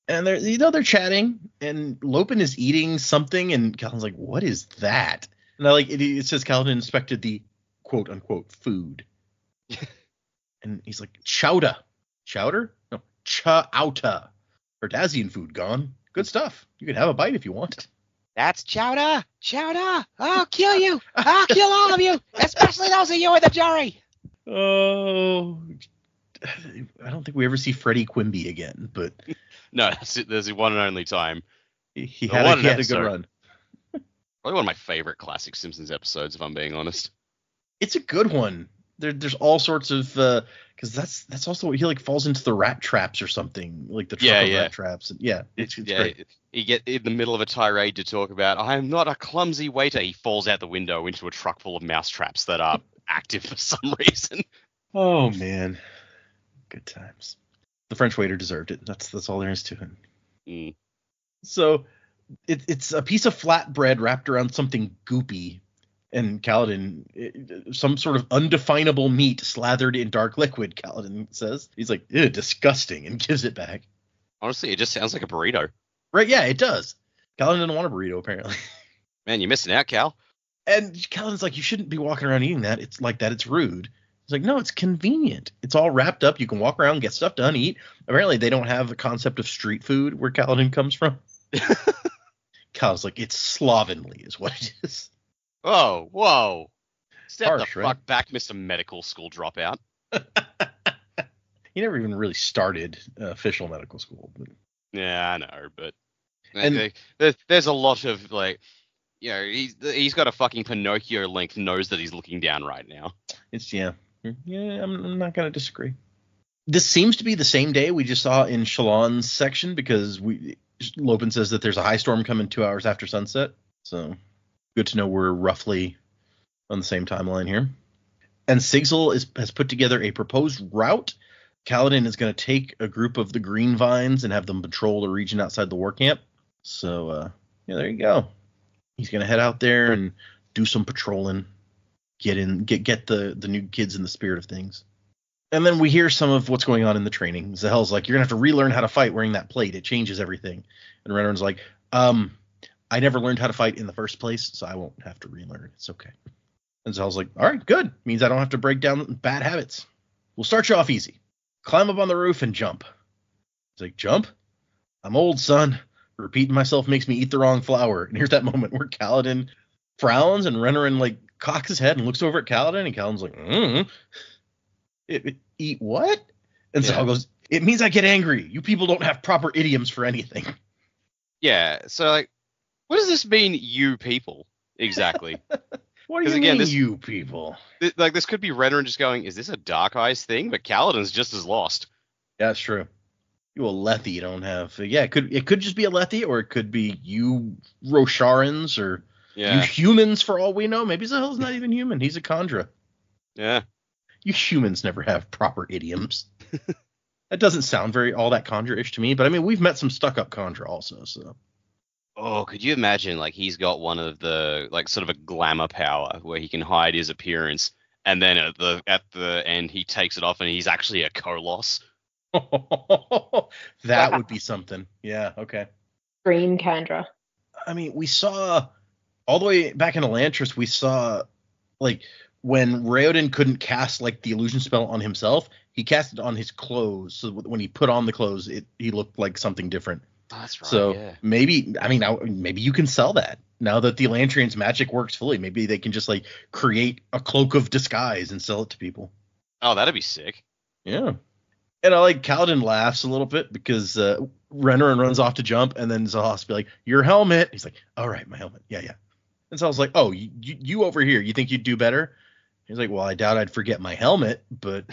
And they're chatting, and Lopen is eating something, and Kaladin's like, what is that? And it says Kaladin inspected the quote unquote food. And he's like, chowder. Chowder? No, chowta. Cardassian food gone. Good stuff. You can have a bite if you want. That's chowder! Chowder! I'll kill you! I'll kill all of you! Especially those of you in the jury! Oh, I don't think we ever see Freddie Quimby again, but... No, there's the one and only time. He had a good run. Probably one of my favorite classic Simpsons episodes, if I'm being honest. It's a good one. There's all sorts of... because that's also what he falls into the rat traps or something, like the rat traps. And, it's great. He get in the middle of a tirade to talk about, I am not a clumsy waiter. He falls out the window into a truck full of mouse traps that are active for some reason. Oh, man. Good times. The French waiter deserved it. That's all there is to him. Mm. So it's a piece of flatbread wrapped around something goopy. And Kaladin, some sort of undefinable meat slathered in dark liquid, Kaladin says. He's like, ew, disgusting, and gives it back. Honestly, it just sounds like a burrito. Right, yeah, it does. Kaladin doesn't want a burrito, apparently. Man, you're missing out, Cal. And Kaladin's like, you shouldn't be walking around eating that. It's like that. It's rude. He's like, no, it's convenient. It's all wrapped up. You can walk around, get stuff done, eat. Apparently, they don't have the concept of street food where Kaladin comes from. Kaladin's like, it's slovenly is what it is. Oh, whoa. Step Harsh, the right? fuck back, Mr. Medical School dropout. He never even really started official medical school. But... Yeah, I know, but And- there's a lot of, he's got a fucking Pinocchio-length nose that he's looking down right now. I'm not going to disagree. This seems to be the same day we just saw in Shallan's section because Lopen says that there's a high storm coming 2 hours after sunset. So good to know we're roughly on the same timeline here. And Sigzil has put together a proposed route. Kaladin is going to take a group of the Green Vines and have them patrol the region outside the war camp. So, there you go. He's going to head out there and do some patrolling, get the new kids in the spirit of things. And then we hear some of what's going on in the training. Zahel's like, you're going to have to relearn how to fight wearing that plate. It changes everything. And Renarin's like, I never learned how to fight in the first place, so I won't have to relearn. It's okay. And Zahel's like, all right, good. Means I don't have to break down bad habits. We'll start you off easy. Climb up on the roof and jump. He's like, jump? I'm old, son. Repeating myself makes me eat the wrong flour. And here's that moment where Kaladin frowns and Renarin cocks his head and looks over at Kaladin, and Kaladin's like, eat what? And Zahel goes, it means I get angry. You people don't have proper idioms for anything. Yeah, so what does this mean, you people, exactly? What do you mean, you people? This could be Renarin just going, is this a Dark Eyes thing? But Kaladin's just as lost. Yeah, that's true. You Alethi don't have... Yeah, it could just be Alethi, or it could be you Rosharans, or you humans for all we know. Maybe Zahel's not even human. He's a Khandra. Yeah. You humans never have proper idioms. That doesn't sound all that Khandra-ish to me, but I mean, we've met some stuck-up Khandra also, so... Oh, could you imagine, he's got one of the, sort of a glamour power where he can hide his appearance, and then at the end he takes it off and he's actually a Koloss. That would be something. Yeah, okay. Green Khandra. I mean, we saw, all the way back in Elantris, we saw, when Raoden couldn't cast, the illusion spell on himself, he cast it on his clothes, so when he put on the clothes, he looked like something different. That's right. So yeah. maybe you can sell that now that the Elantrian's magic works fully. Maybe they can just like create a cloak of disguise and sell it to people. Oh, that'd be sick. Yeah. And I like Kaladin laughs a little bit because Renarin runs off to jump, and then Zahos be like, "Your helmet." He's like, "All right, my helmet. Yeah, yeah." And so I was like, "Oh, you over here, you think you'd do better?" He's like, "Well, I doubt I'd forget my helmet, but."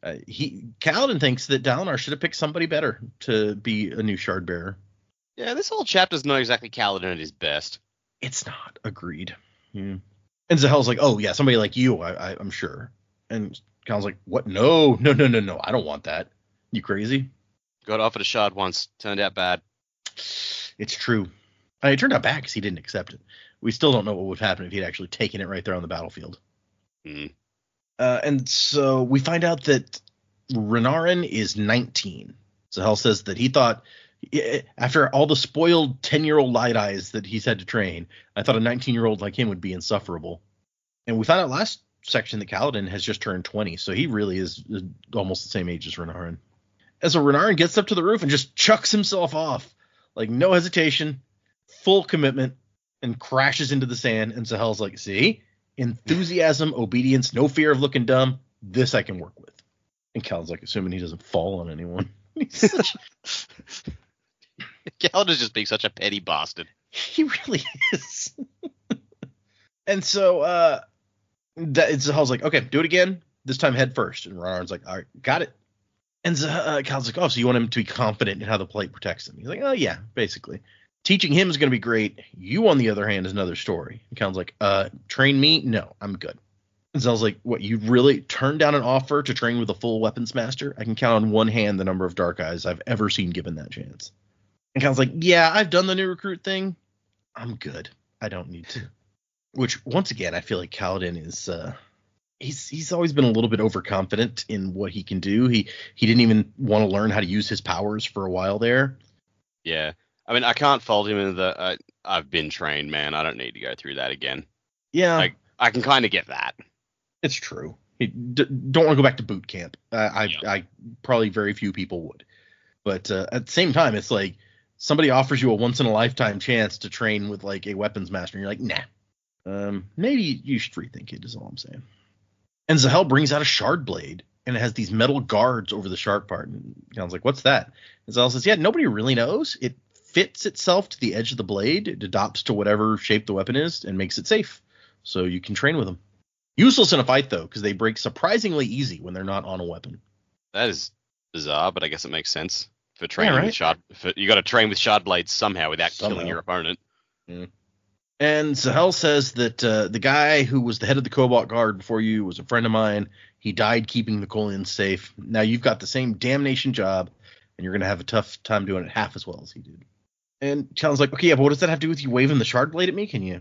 Kaladin thinks that Dalinar should have picked somebody better to be a new shard bearer. Yeah, this whole chapter's not exactly Kaladin at his best. It's not. Agreed. Yeah. And Zahel's like, oh, yeah, somebody like you, I'm sure. And Kaladin's like, what? No. I don't want that. You crazy? Got offered a shard once. Turned out bad. It's true. It turned out bad because he didn't accept it. We still don't know what would happen if he'd actually taken it right there on the battlefield. And so we find out that Renarin is 19. Zahel says that he thought, after all the spoiled 10-year-old light eyes that he's had to train, I thought a 19-year-old like him would be insufferable. And we found out last section that Kaladin has just turned 20, so he really is almost the same age as Renarin. And so Renarin gets up to the roof and just chucks himself off, like no hesitation, full commitment, and crashes into the sand. And Zahel's like, see? Enthusiasm, obedience, no fear of looking dumb. This I can work with. And Kaladin's like, assuming he doesn't fall on anyone. Kaladin's just being such a petty bastard. He really is. And so Zahel's like, okay, do it again. This time head first. And Renarin's like, all right, got it. And Kaladin's like, oh, so you want him to be confident in how the plate protects him? He's like, oh, yeah, basically. Teaching him is going to be great. You, on the other hand, is another story. And Kaladin's like, train me? No, I'm good. And Zahel's like, what, you really turned down an offer to train with a full weapons master? I can count on one hand the number of dark eyes I've ever seen given that chance. And Kaladin's like, yeah, I've done the new recruit thing. I'm good. I don't need to. Which, once again, I feel like Kaladin is he's always been a little bit overconfident in what he can do. He didn't even want to learn how to use his powers for a while there. Yeah. I mean, I can't fault him in the I've been trained, man. I don't need to go through that again. Yeah. I can kind of get that. It's true. Don't want to go back to boot camp. I probably very few people would. But at the same time, it's like somebody offers you a once-in-a-lifetime chance to train with like a weapons master, and you're like, nah. Maybe you should rethink it, is all I'm saying. And Zahel brings out a shard blade, and it has these metal guards over the sharp part. And Kaladin's like, what's that? And Zahel says, yeah, nobody really knows. It fits itself to the edge of the blade. It adopts to whatever shape the weapon is and makes it safe. So you can train with them. Useless in a fight, though, because they break surprisingly easy when they're not on a weapon. That is bizarre, but I guess it makes sense. For training with shard, you got to train with shard blades somehow without killing your opponent. Yeah. And Zahel says that the guy who was the head of the Cobalt Guard before you was a friend of mine. He died keeping the Colians safe. Now you've got the same damnation job, and you're going to have a tough time doing it half as well as he did. And Kaladin's like, okay, yeah, but what does that have to do with you waving the shard blade at me? Can you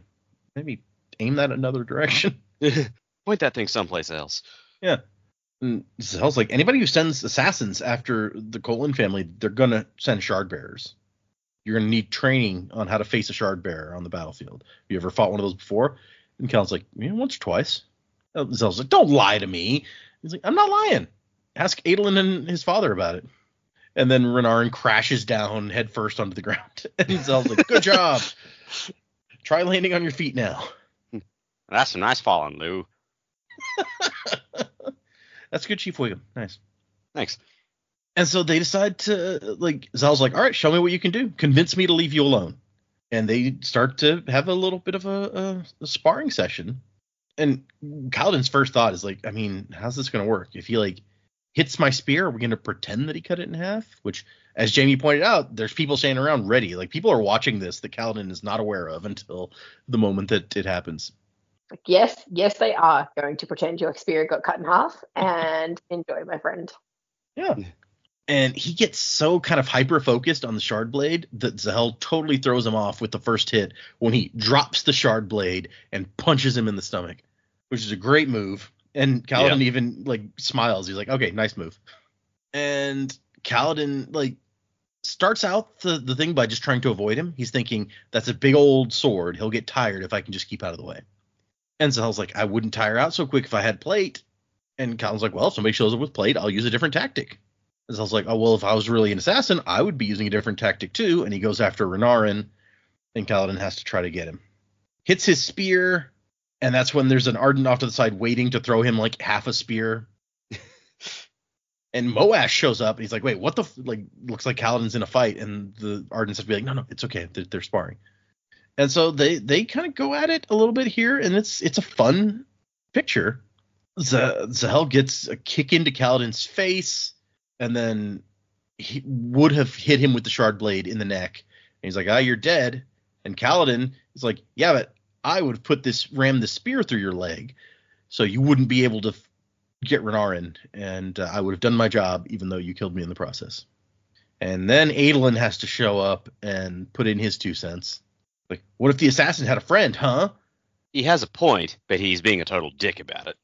maybe aim that another direction? Point that thing someplace else. Yeah. And Zahel's like, anybody who sends assassins after the Colin family, they're going to send shard bearers. You're going to need training on how to face a shard bearer on the battlefield. Have you ever fought one of those before? And Kaladin's like, yeah, once or twice. Zahel's like, don't lie to me. He's like, I'm not lying. Ask Adolin and his father about it. And then Renarin crashes down head first onto the ground. And Zahel's like, good job. Try landing on your feet now. That's a nice falling, Lou. That's good, Chief Wiggum. Nice. Thanks. And so they decide to, like, Zal's like, all right, show me what you can do. Convince me to leave you alone. And they start to have a little bit of a sparring session. And Kaladin's first thought is like, I mean, how's this going to work? If he, like, hits my spear, are we going to pretend that he cut it in half? Which, as Jaymee pointed out, there's people standing around ready. Like, people are watching this that Kaladin is not aware of until the moment that it happens. Yes, they are going to pretend your spear got cut in half and enjoy, my friend. Yeah. And he gets so kind of hyper-focused on the shard blade that Zahel totally throws him off with the first hit when he drops the shard blade and punches him in the stomach, which is a great move. And Kaladin even, like, smiles. He's like, okay, nice move. And Kaladin, like, starts out the thing by just trying to avoid him. He's thinking, that's a big old sword. He'll get tired if I can just keep out of the way. And Zahel's like, I wouldn't tire out so quick if I had plate. And Kaladin's like, well, if somebody shows up with plate, I'll use a different tactic. And I was like, oh, well, if I was really an assassin, I would be using a different tactic too. And he goes after Renarin, and Kaladin has to try to get him. Hits his spear, and that's when there's an Ardent off to the side waiting to throw him like half a spear. And Moash shows up, and he's like, wait, what the looks like Kaladin's in a fight. And the Ardents have to be like, no, it's okay. They're sparring. And so they kind of go at it a little bit here, and it's a fun picture. Zahel gets a kick into Kaladin's face, and then he would have hit him with the shard blade in the neck. And he's like, you're dead. And Kaladin is like, yeah, but I would have rammed the spear through your leg, so you wouldn't be able to get Renarin, and I would have done my job, even though you killed me in the process. And then Adolin has to show up and put in his 2 cents. Like, what if the assassin had a friend, huh? He has a point, but he's being a total dick about it.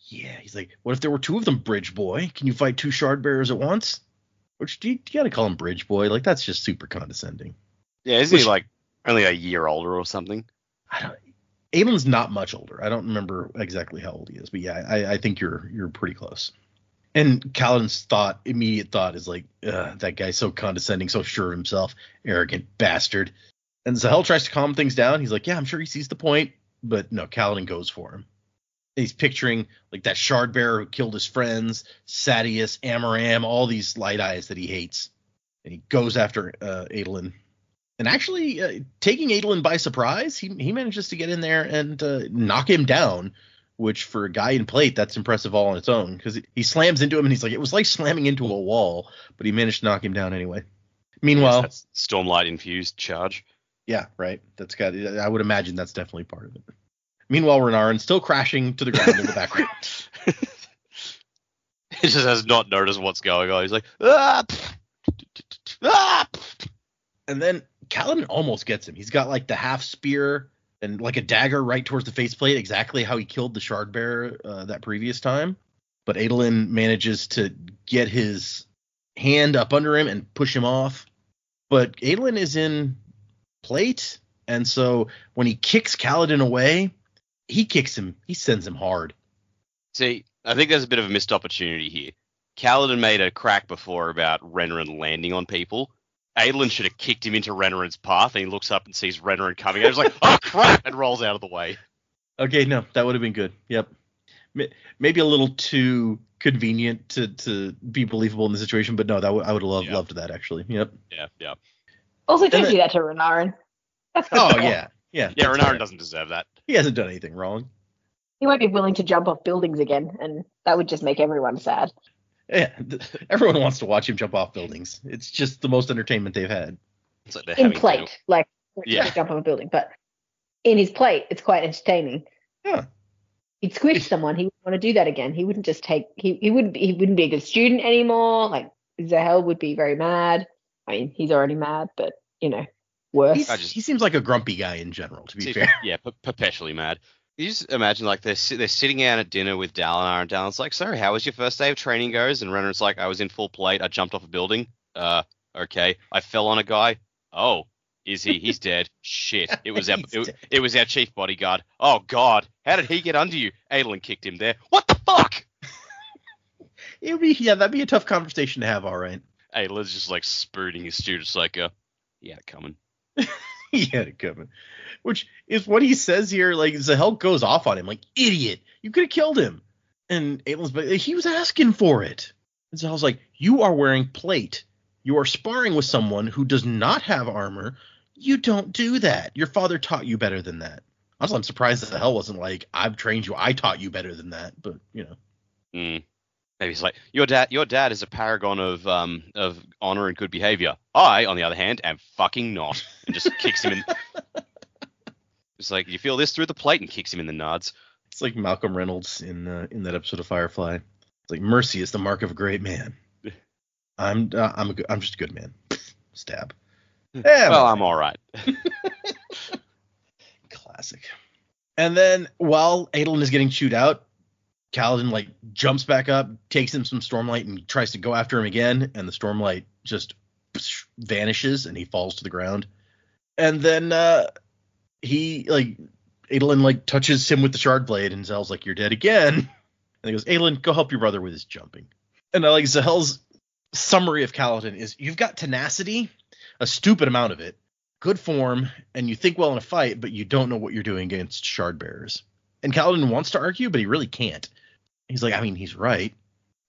Yeah, he's like, what if there were 2 of them, Bridge Boy? Can you fight 2 shard bearers at once? Which, do you gotta call him Bridge Boy? Like, that's just super condescending. Yeah, isn't he like only a year older or something? Adolin's not much older. I don't remember exactly how old he is, but yeah, I think you're pretty close. And Kaladin's immediate thought is like, that guy's so condescending, so sure of himself, arrogant bastard. And Zahel tries to calm things down. He's like, yeah, I'm sure he sees the point, but no, Kaladin goes for him. He's picturing like that shard bearer who killed his friends, Sadius, Amaram, all these light eyes that he hates. And he goes after Adolin. And actually, taking Adolin by surprise, he manages to get in there and knock him down, which for a guy in plate, that's impressive all on its own. Because he slams into him, and he's like, it was like slamming into a wall, but he managed to knock him down anyway. Meanwhile, that's Stormlight infused charge. Yeah, right. I would imagine that's definitely part of it. Meanwhile, Renarin still crashing to the ground in the background. He just has not noticed what's going on. He's like, ah! Ah! And then Kaladin almost gets him. He's got like the half spear and like a dagger right towards the faceplate, exactly how he killed the shard bearer that previous time. But Adolin manages to get his hand up under him and push him off. But Adolin is in plate, and so when he kicks Kaladin away, he kicks him. He sends him hard. See, I think there's a bit of a missed opportunity here. Kaladin made a crack before about Renarin landing on people. Adolin should have kicked him into Renarin's path, and he looks up and sees Renarin coming. And he's like, oh, crap, and rolls out of the way. Okay, no, that would have been good. Yep. Maybe a little too convenient to be believable in the situation, but no, I would have loved that, actually. Yep. Yeah. Also, don't do that to Renarin. That's yeah. Yeah, Renarin doesn't deserve that. He hasn't done anything wrong. He won't be willing to jump off buildings again, and that would just make everyone sad. Yeah, everyone wants to watch him jump off buildings. It's just the most entertainment they've had. It's like in plate, jump off a building, but in his plate, it's quite entertaining. Yeah. He'd squish someone. He wouldn't want to do that again. He wouldn't just take. He wouldn't be a good student anymore. Like Zahel would be very mad. I mean, he's already mad, but worse. He seems like a grumpy guy in general, to be fair. Yeah, perpetually mad. You just imagine like they're sitting down at dinner with Dalinar, and Dalinar's like, "So, how was your first day of training goes?" And Renarin's like, "I was in full plate. I jumped off a building. Okay. I fell on a guy. Oh, is he? He's dead. Shit. It was it was our chief bodyguard. Oh God, how did he get under you? Adolin kicked him there. What the fuck?" That'd be a tough conversation to have. All right. Adolin's just like spooning his students, like, he had it coming. He had it coming. Which is what he says here. Like, Zahel goes off on him, like, idiot, you could have killed him. And Adolin's like, he was asking for it. And Zahel's like, you are wearing plate. You are sparring with someone who does not have armor. You don't do that. Your father taught you better than that. Also, I'm surprised that Zahel wasn't like, I've trained you. I taught you better than that. But, Maybe he's like, your dad is a paragon of honor and good behavior. I, on the other hand, am fucking not. And just kicks him in. It's like, you feel this through the plate, and kicks him in the nuts. It's like Malcolm Reynolds in that episode of Firefly. It's like, mercy is the mark of a great man. I'm just a good man. Stab. Yeah, well, I'm all right. Classic. And then while Adolin is getting chewed out, Kaladin jumps back up, takes him some Stormlight, and tries to go after him again. And the Stormlight just vanishes, and he falls to the ground. And then Adolin touches him with the shard blade, and Zahel's like, "You're dead again." And he goes, "Adolin, go help your brother with his jumping." And Zahel's summary of Kaladin is you've got tenacity, a stupid amount of it, good form, and you think well in a fight, but you don't know what you're doing against shard bearers. And Kaladin wants to argue, but he really can't. He's like, I mean, he's right.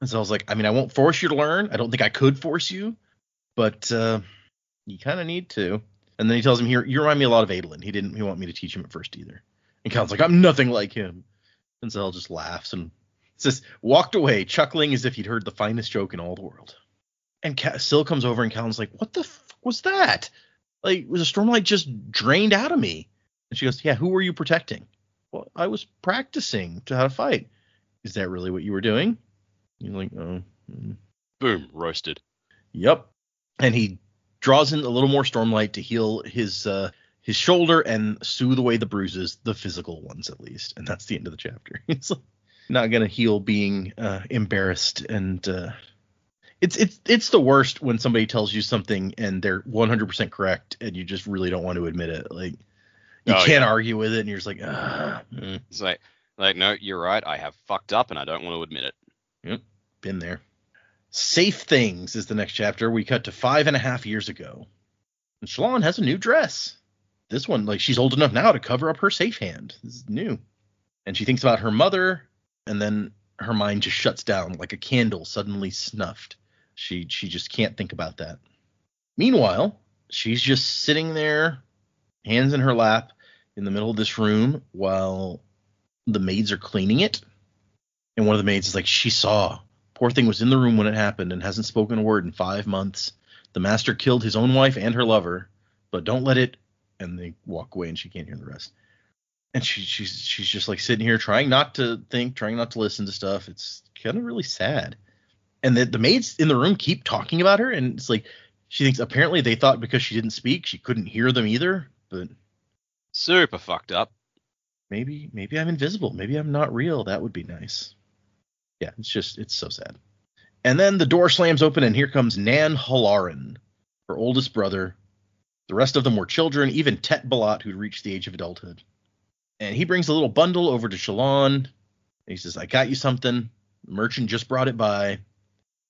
And so I was like, I mean, I won't force you to learn. I don't think I could force you, but you kind of need to. And then he tells him, here, you remind me a lot of Adolin. He want me to teach him at first either. And Kaladin's like, I'm nothing like him. And Zahel just laughs and says, walked away, chuckling as if he'd heard the finest joke in all the world. And Syl comes over and Kaladin's like, what the fuck was that? Like, was a stormlight just drained out of me? And she goes, yeah, who were you protecting? Well, I was practicing to how to fight. Is that really what you were doing? You're like, oh. Boom, roasted. Yep. And he draws in a little more stormlight to heal his shoulder and soothe away the bruises, the physical ones at least. And that's the end of the chapter. He's like, not gonna heal being embarrassed, and it's the worst when somebody tells you something and they're 100% correct and you just really don't want to admit it. Like you can't argue with it, and you're just like, It's like no, you're right. I have fucked up, and I don't want to admit it. Yep, been there. Safe Things is the next chapter. We cut to 5.5 years ago, and Shallan has a new dress. This one, like, she's old enough now to cover up her safe hand. This is new, and she thinks about her mother. And then her mind just shuts down like a candle suddenly snuffed. She just can't think about that. Meanwhile, she's just sitting there, hands in her lap, in the middle of this room while the maids are cleaning it. And one of the maids is like, she saw. Poor thing was in the room when it happened and hasn't spoken a word in 5 months. The master killed his own wife and her lover, but don't let it. And they walk away and she can't hear the rest. And she's just like sitting here trying not to think, trying not to listen to stuff. It's kind of really sad. And the maids in the room keep talking about her. And it's like she thinks apparently they thought because she didn't speak, she couldn't hear them either. But super fucked up. Maybe I'm invisible. Maybe I'm not real. That would be nice. Yeah, it's so sad. And then the door slams open and here comes Nan Halaran, her oldest brother. The rest of them were children, even Tet Balat, who'd reached the age of adulthood. And he brings a little bundle over to Shallan. And he says, I got you something. The merchant just brought it by.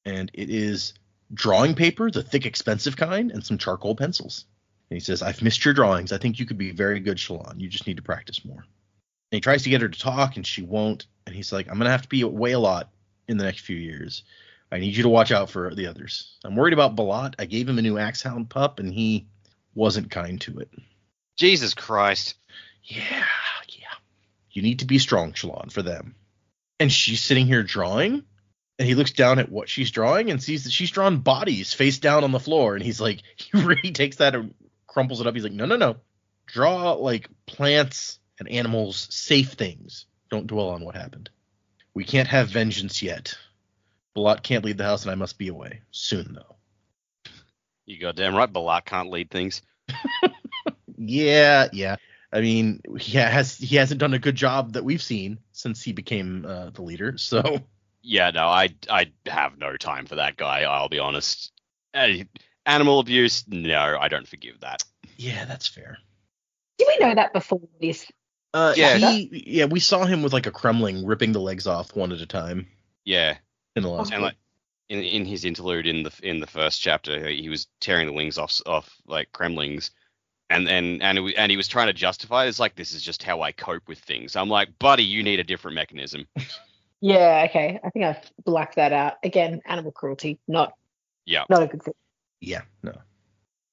And it is drawing paper, the thick, expensive kind, and some charcoal pencils. And he says, I've missed your drawings. I think you could be very good, Shallan. You just need to practice more. And he tries to get her to talk, and she won't. And he's like, I'm going to have to be away a lot in the next few years. I need you to watch out for the others. I'm worried about Balat. I gave him a new Axehound pup, and he wasn't kind to it. Jesus Christ. Yeah. You need to be strong, Shallan, for them. And she's sitting here drawing, and he looks down at what she's drawing and sees that she's drawn bodies face down on the floor. And he's like, he really takes that and crumples it up. He's like, no. Draw like plants and animals, safe things. Don't dwell on what happened. We can't have vengeance yet. Balat can't leave the house, and I must be away. Soon, though. You goddamn right, Balat can't lead things. Yeah. I mean, he hasn't done a good job that we've seen since he became the leader. So yeah, no, I have no time for that guy. I'll be honest. Animal abuse, no, I don't forgive that. Yeah, that's fair. Did we know that before this? We saw him with like a Kremling ripping the legs off one at a time. Yeah, in the last. And like in his interlude in the first chapter, he was tearing the wings off like Kremlings. And he was trying to justify it. It's like, this is just how I cope with things. I'm like, buddy, you need a different mechanism. Yeah, okay. I think I've blacked that out. Again, animal cruelty, not a good thing. Yeah, no.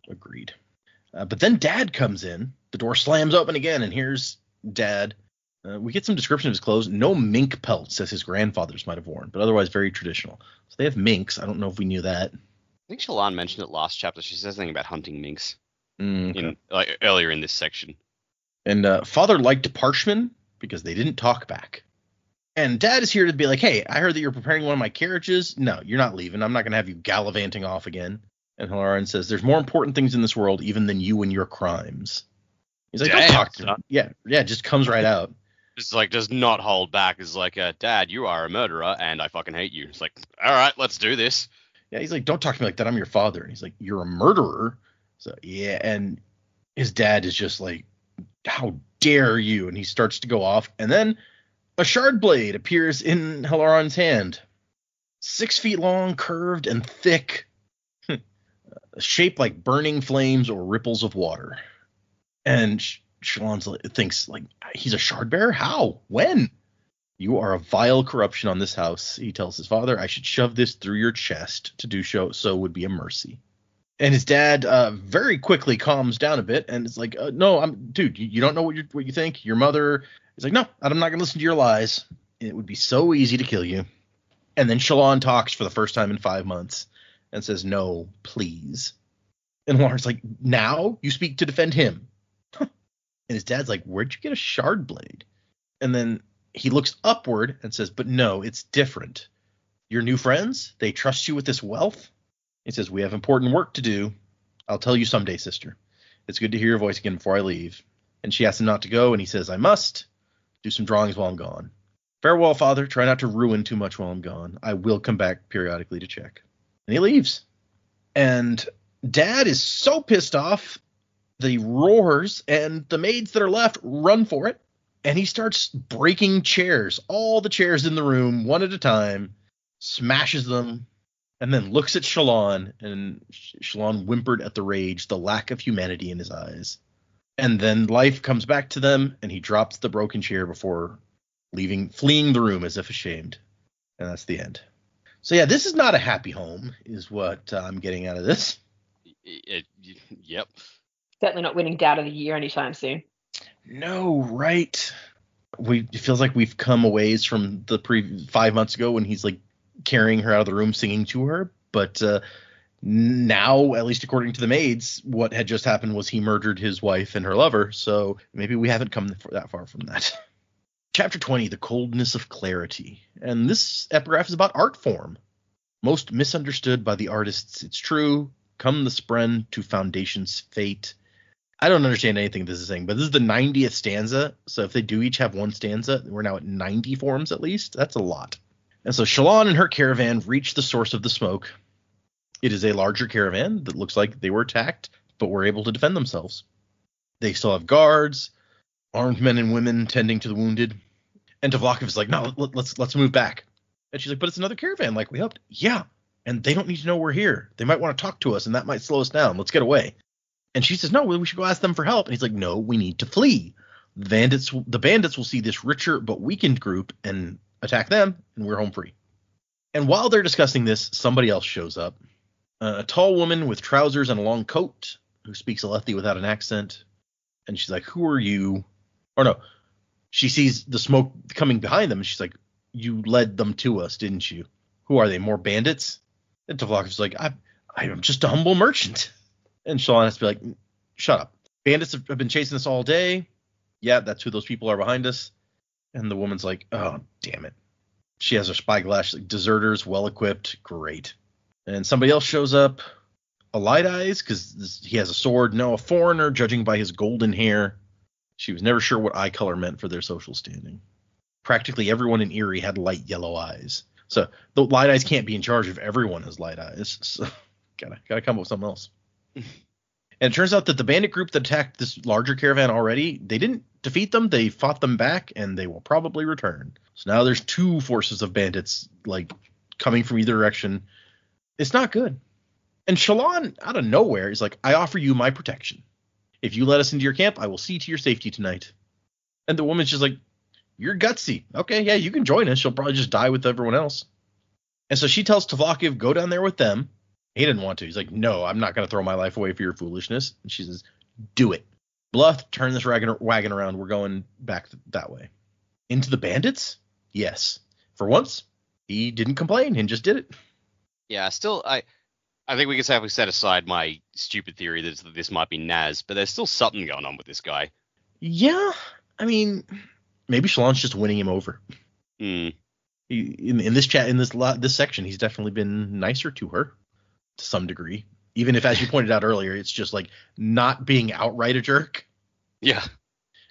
Agreed. But then Dad comes in. The door slams open again, and here's Dad. We get some description of his clothes. No mink pelts, as his grandfathers might have worn, but otherwise very traditional. So they have minks. I don't know if we knew that. I think Shallan mentioned it last chapter. She says something about hunting minks. Okay. Earlier in this section. And Father liked Parchman because they didn't talk back. And Dad is here to be like, hey, I heard that you're preparing one of my carriages. No, you're not leaving. I'm not going to have you gallivanting off again. And Halaran says, there's more important things in this world even than you and your crimes. He's like, don't talk to me. Yeah, just comes right out. It's like, does not hold back. It's like, Dad, you are a murderer and I fucking hate you. It's like, all right, let's do this. Yeah, he's like, don't talk to me like that. I'm your father. And he's like, you're a murderer. So, yeah, and his dad is just like, how dare you? And he starts to go off. And then a shard blade appears in Halaran's hand. 6 feet long, curved, and thick, shaped like burning flames or ripples of water. And Shallan thinks, like, he's a shard bearer? How? When? You are a vile corruption on this house, he tells his father. I should shove this through your chest. To do so would be a mercy. And his dad very quickly calms down a bit and is like, no, dude, you don't know what you think. Your mother is like, no, I'm not going to listen to your lies. It would be so easy to kill you. And then Shallan talks for the first time in 5 months and says, no, please. And Lauren's like, now you speak to defend him. And his dad's like, where'd you get a shard blade? And then he looks upward and says, but no, it's different. Your new friends, they trust you with this wealth? He says, we have important work to do. I'll tell you someday, sister. It's good to hear your voice again before I leave. And she asks him not to go, and he says, I must do some drawings while I'm gone. Farewell, father. Try not to ruin too much while I'm gone. I will come back periodically to check. And he leaves. And Dad is so pissed off, the roars, and the maids that are left run for it. And he starts breaking chairs, all the chairs in the room, one at a time, smashes them, and then looks at Shallan, and Shallan whimpered at the rage, the lack of humanity in his eyes. And then life comes back to them, and he drops the broken chair before fleeing the room as if ashamed. And that's the end. So yeah, this is not a happy home, is what I'm getting out of this. Yep. Certainly not winning Dad of the Year anytime soon. No, right? It feels like we've come a ways from the 5 months ago when he's like carrying her out of the room, singing to her. But now, at least according to the maids, what had just happened was he murdered his wife and her lover. So maybe we haven't come that far from that. Chapter 20, The Coldness of Clarity. And this epigraph is about art form. Most misunderstood by the artists, it's true. Come the spren to foundation's fate. I don't understand anything this is saying, but this is the 90th stanza. So if they do each have one stanza, we're now at 90 forms at least. That's a lot. And so Shallan and her caravan reach the source of the smoke. It is a larger caravan that looks like they were attacked, but were able to defend themselves. They still have guards, armed men and women tending to the wounded. And Tvlakv is like, no, let's move back. And she's like, but it's another caravan like we hoped. Yeah, and they don't need to know we're here. They might want to talk to us, and that might slow us down. Let's get away. And she says, no, we should go ask them for help. And he's like, no, we need to flee. The bandits will see this richer but weakened group and attack them, and we're home free. And while they're discussing this, somebody else shows up. A tall woman with trousers and a long coat who speaks Alethi without an accent. And she's like, who are you? Or no, she sees the smoke coming behind them, and she's like, you led them to us, didn't you? Who are they, more bandits? And Tvlakv's like, I'm just a humble merchant. And Shallan has to be like, shut up. Bandits have been chasing us all day. Yeah, that's who those people are behind us. And the woman's like, oh, damn it. She has her spyglass, like, deserters, well-equipped. Great. And somebody else shows up. A light eyes, because he has a sword. No, a foreigner, judging by his golden hair. She was never sure what eye color meant for their social standing. Practically everyone in Erie had light yellow eyes. So the light eyes can't be in charge if everyone has light eyes. So gotta come up with something else. And it turns out that the bandit group that attacked this larger caravan already, they didn't defeat them. They fought them back, and they will probably return. So now there's 2 forces of bandits, like, coming from either direction. It's not good. And Shallan, out of nowhere, is like, I offer you my protection. If you let us into your camp, I will see to your safety tonight. And the woman's just like, you're gutsy. Okay, yeah, you can join us. She'll probably just die with everyone else. And so she tells Tvlakv, go down there with them. He didn't want to. He's like, no, I'm not going to throw my life away for your foolishness. And she says, do it. Bluff, turn this wagon around. We're going back that way. Into the bandits? Yes. For once, he didn't complain and just did it. Yeah, still, I think we can safely set aside my stupid theory that this might be Naz, but there's still something going on with this guy. Yeah, I mean, maybe Shallan's just winning him over. Mm. In this chat, in this section, he's definitely been nicer to her to some degree. Even if, as you pointed out earlier, it's just like not being outright a jerk. Yeah.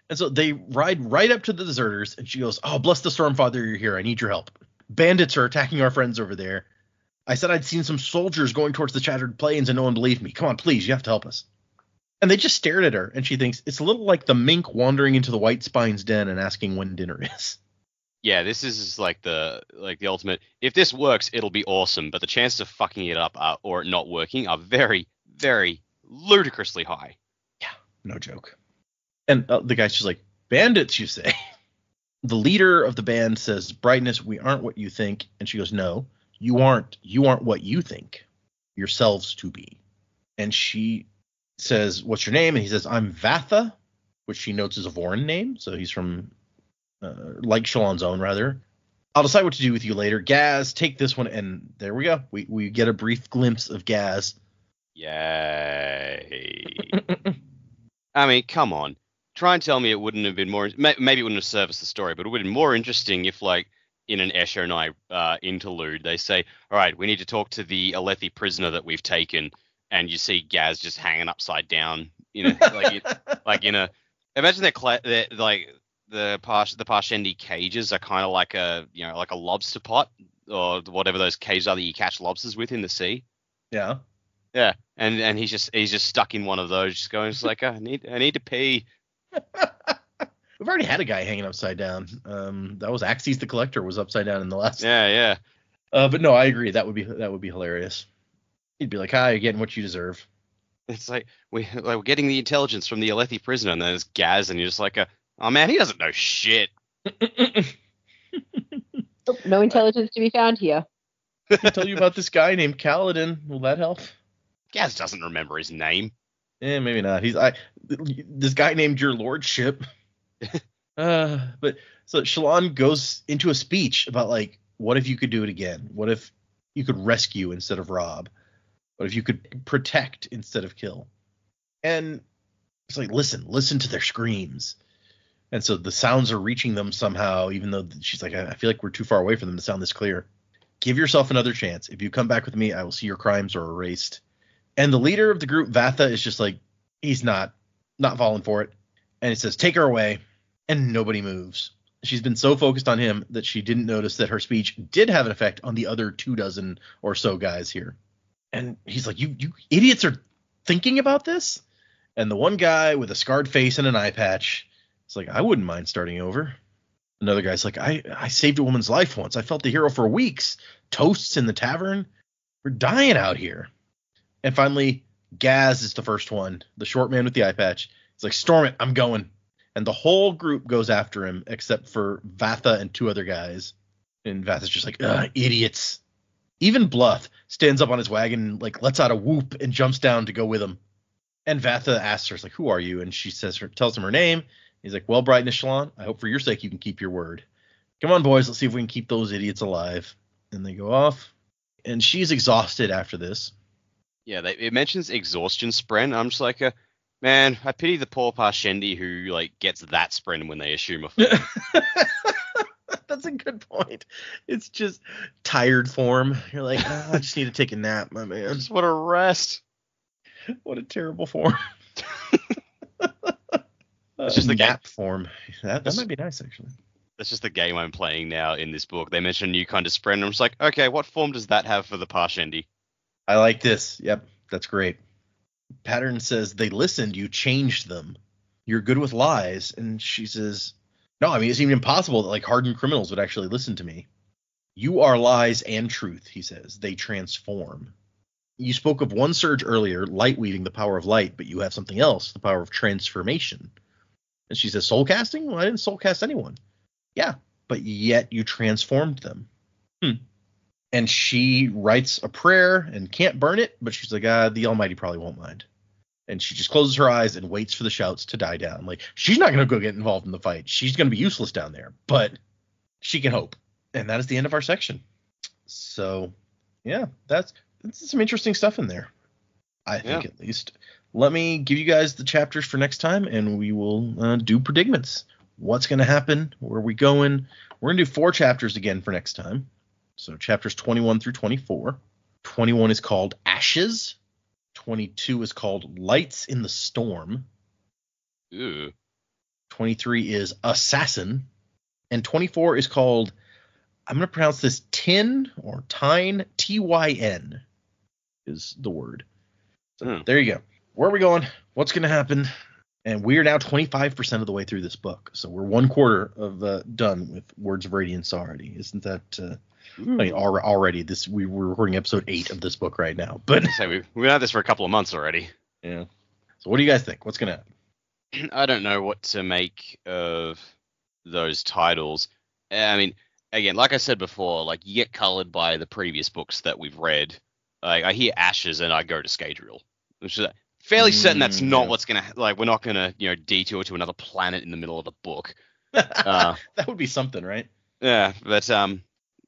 And so they ride right up to the deserters, and she goes, oh, bless the Stormfather, you're here. I need your help. Bandits are attacking our friends over there. I said I'd seen some soldiers going towards the shattered plains, and no one believed me. Come on, please, you have to help us. And they just stared at her, and she thinks it's a little like the mink wandering into the White Spine's den and asking when dinner is. Yeah, this is like the ultimate. If this works, it'll be awesome. But the chances of fucking it up or it not working are very, very ludicrously high. Yeah, no joke. And the guy's just like, bandits, you say? The leader of the band says, Brightness, we aren't what you think. And she goes, no, you aren't. You aren't what you think yourselves to be. And she says, what's your name? And he says, I'm Vatha, which she notes is a Vorin name. So he's from, like Shallan's own, rather. I'll decide what to do with you later. Gaz, take this one. And there we go. We get a brief glimpse of Gaz. Yay. I mean, come on. Try and tell me it wouldn't have been more... Maybe it wouldn't have serviced the story, but it would have been more interesting if, like, in an Escher and I interlude, they say, all right, we need to talk to the Alethi prisoner that we've taken, and you see Gaz just hanging upside down. Imagine the Parshendi cages are kind of like a lobster pot, or whatever those cages are that you catch lobsters with in the sea. Yeah. Yeah, and he's just stuck in one of those, just going, like, I need to pee. We've already had a guy hanging upside down. That was Axes the Collector was upside down in the last. Yeah. But no, I agree. That would be hilarious. He'd be like, "Hi, you're getting what you deserve." It's like we're getting the intelligence from the Alethi prisoner, and then there's Gaz, and you're just like, oh man, he doesn't know shit. No intelligence to be found here. I can tell you about this guy named Kaladin. Will that help? Gaz doesn't remember his name. Maybe not. This guy named Your Lordship. But so Shallan goes into a speech about, like, what if you could do it again? What if you could rescue instead of rob? What if you could protect instead of kill? And it's like, listen to their screams. And so the sounds are reaching them somehow, even though she's like, I feel like we're too far away for them to sound this clear. Give yourself another chance. If you come back with me, I will see your crimes are erased. And the leader of the group, Vatha, is just like, he's not falling for it. And it says, take her away. And nobody moves. She's been so focused on him that she didn't notice that her speech did have an effect on the other 24 or so guys here. And he's like, you idiots are thinking about this? And the one guy with a scarred face and an eye patch is like, I wouldn't mind starting over. Another guy's like, I saved a woman's life once. I felt the hero for weeks. Toasts in the tavern. We're dying out here. And finally, Gaz is the first one. The short man with the eye patch. He's like, storm it. I'm going. And the whole group goes after him except for Vatha and 2 other guys. And Vatha's just like, idiots. Even Bluff stands up on his wagon and, like, lets out a whoop and jumps down to go with him. And Vatha asks her, like, who are you? And she tells him her name. He's like, well, Brightness Shallan, I hope for your sake you can keep your word. Come on, boys, let's see if we can keep those idiots alive. And they go off. And she's exhausted after this. Yeah, it mentions exhaustion spren. I'm just like, man, I pity the poor Parshendi who, like, gets that spren when they assume a form. That's a good point. It's just tired form. You're like, I just need to take a nap, my man. I just want to rest. What a terrible form. It's just the nap form. That might be nice, actually. That's just the game I'm playing now in this book. They mention a new kind of spren, and I'm just like, okay, what form does that have for the Parshendi? I like this. Yep, that's great. Pattern says, they listened, you changed them. You're good with lies. And she says, no, I mean, it seemed impossible that, like, hardened criminals would actually listen to me. You are lies and truth, he says. They transform. You spoke of one surge earlier, light weaving the power of light, but you have something else, the power of transformation. And she says, soul casting? Well, I didn't soul cast anyone. Yeah, but yet you transformed them. And she writes a prayer and can't burn it, but she's like, the Almighty probably won't mind. And she just closes her eyes and waits for the shouts to die down. Like, she's not going to go get involved in the fight. She's going to be useless down there, but she can hope. And that is the end of our section. So, yeah, that's some interesting stuff in there, I think, at least. Let me give you guys the chapters for next time, and we will do predicaments. What's going to happen? Where are we going? We're going to do 4 chapters again for next time. So chapters 21 through 24. 21 is called Ashes. 22 is called Lights in the Storm. Ooh. 23 is Assassin. And 24 is called, I'm going to pronounce this Tin or Tyne, Tyn is the word. So there you go. Where are we going? What's going to happen? And we are now 25% of the way through this book. So we're 1/4 of done with Words of Radiance already. Isn't that I mean, already we're recording episode 8 of this book right now. But so we've had this for a couple of months already. Yeah. So what do you guys think? What's going to happen? I don't know what to make of those titles. I mean, again, like I said before, like you get colored by the previous books that we've read. Like I hear Ashes and I go to Scadrial, which is fairly certain that's not what's gonna like. We're not gonna detour to another planet in the middle of the book. That would be something, right? Yeah, but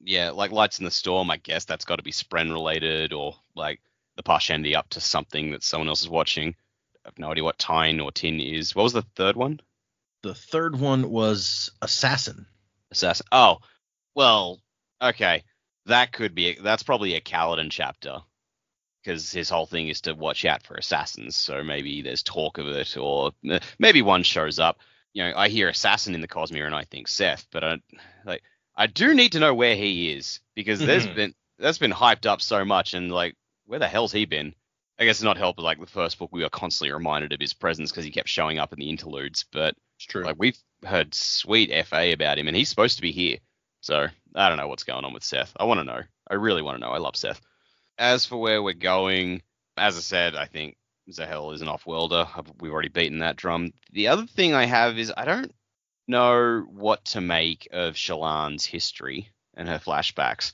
yeah, like Lights in the Storm. I guess that's got to be Spren related or like the Parshendi up to something that someone else is watching. I have no idea what Tyne or Tin is. What was the third one? The third one was Assassin. Assassin. Oh, well, okay. That's probably a Kaladin chapter. Because his whole thing is to watch out for assassins. So maybe there's talk of it, or maybe one shows up. I hear assassin in the Cosmere and I think Seth, but I do need to know where he is because that's been hyped up so much, and like, where the hell's he been? I guess it's not helped, like the first book we were constantly reminded of his presence because he kept showing up in the interludes. But it's true. Like we've heard sweet FA about him, and he's supposed to be here. So I don't know what's going on with Seth. I want to know. I really want to know. I love Seth. As for where we're going, as I said, I think Zahel is an off-worlder. We've already beaten that drum. The other thing I have is I don't know what to make of Shallan's history and her flashbacks,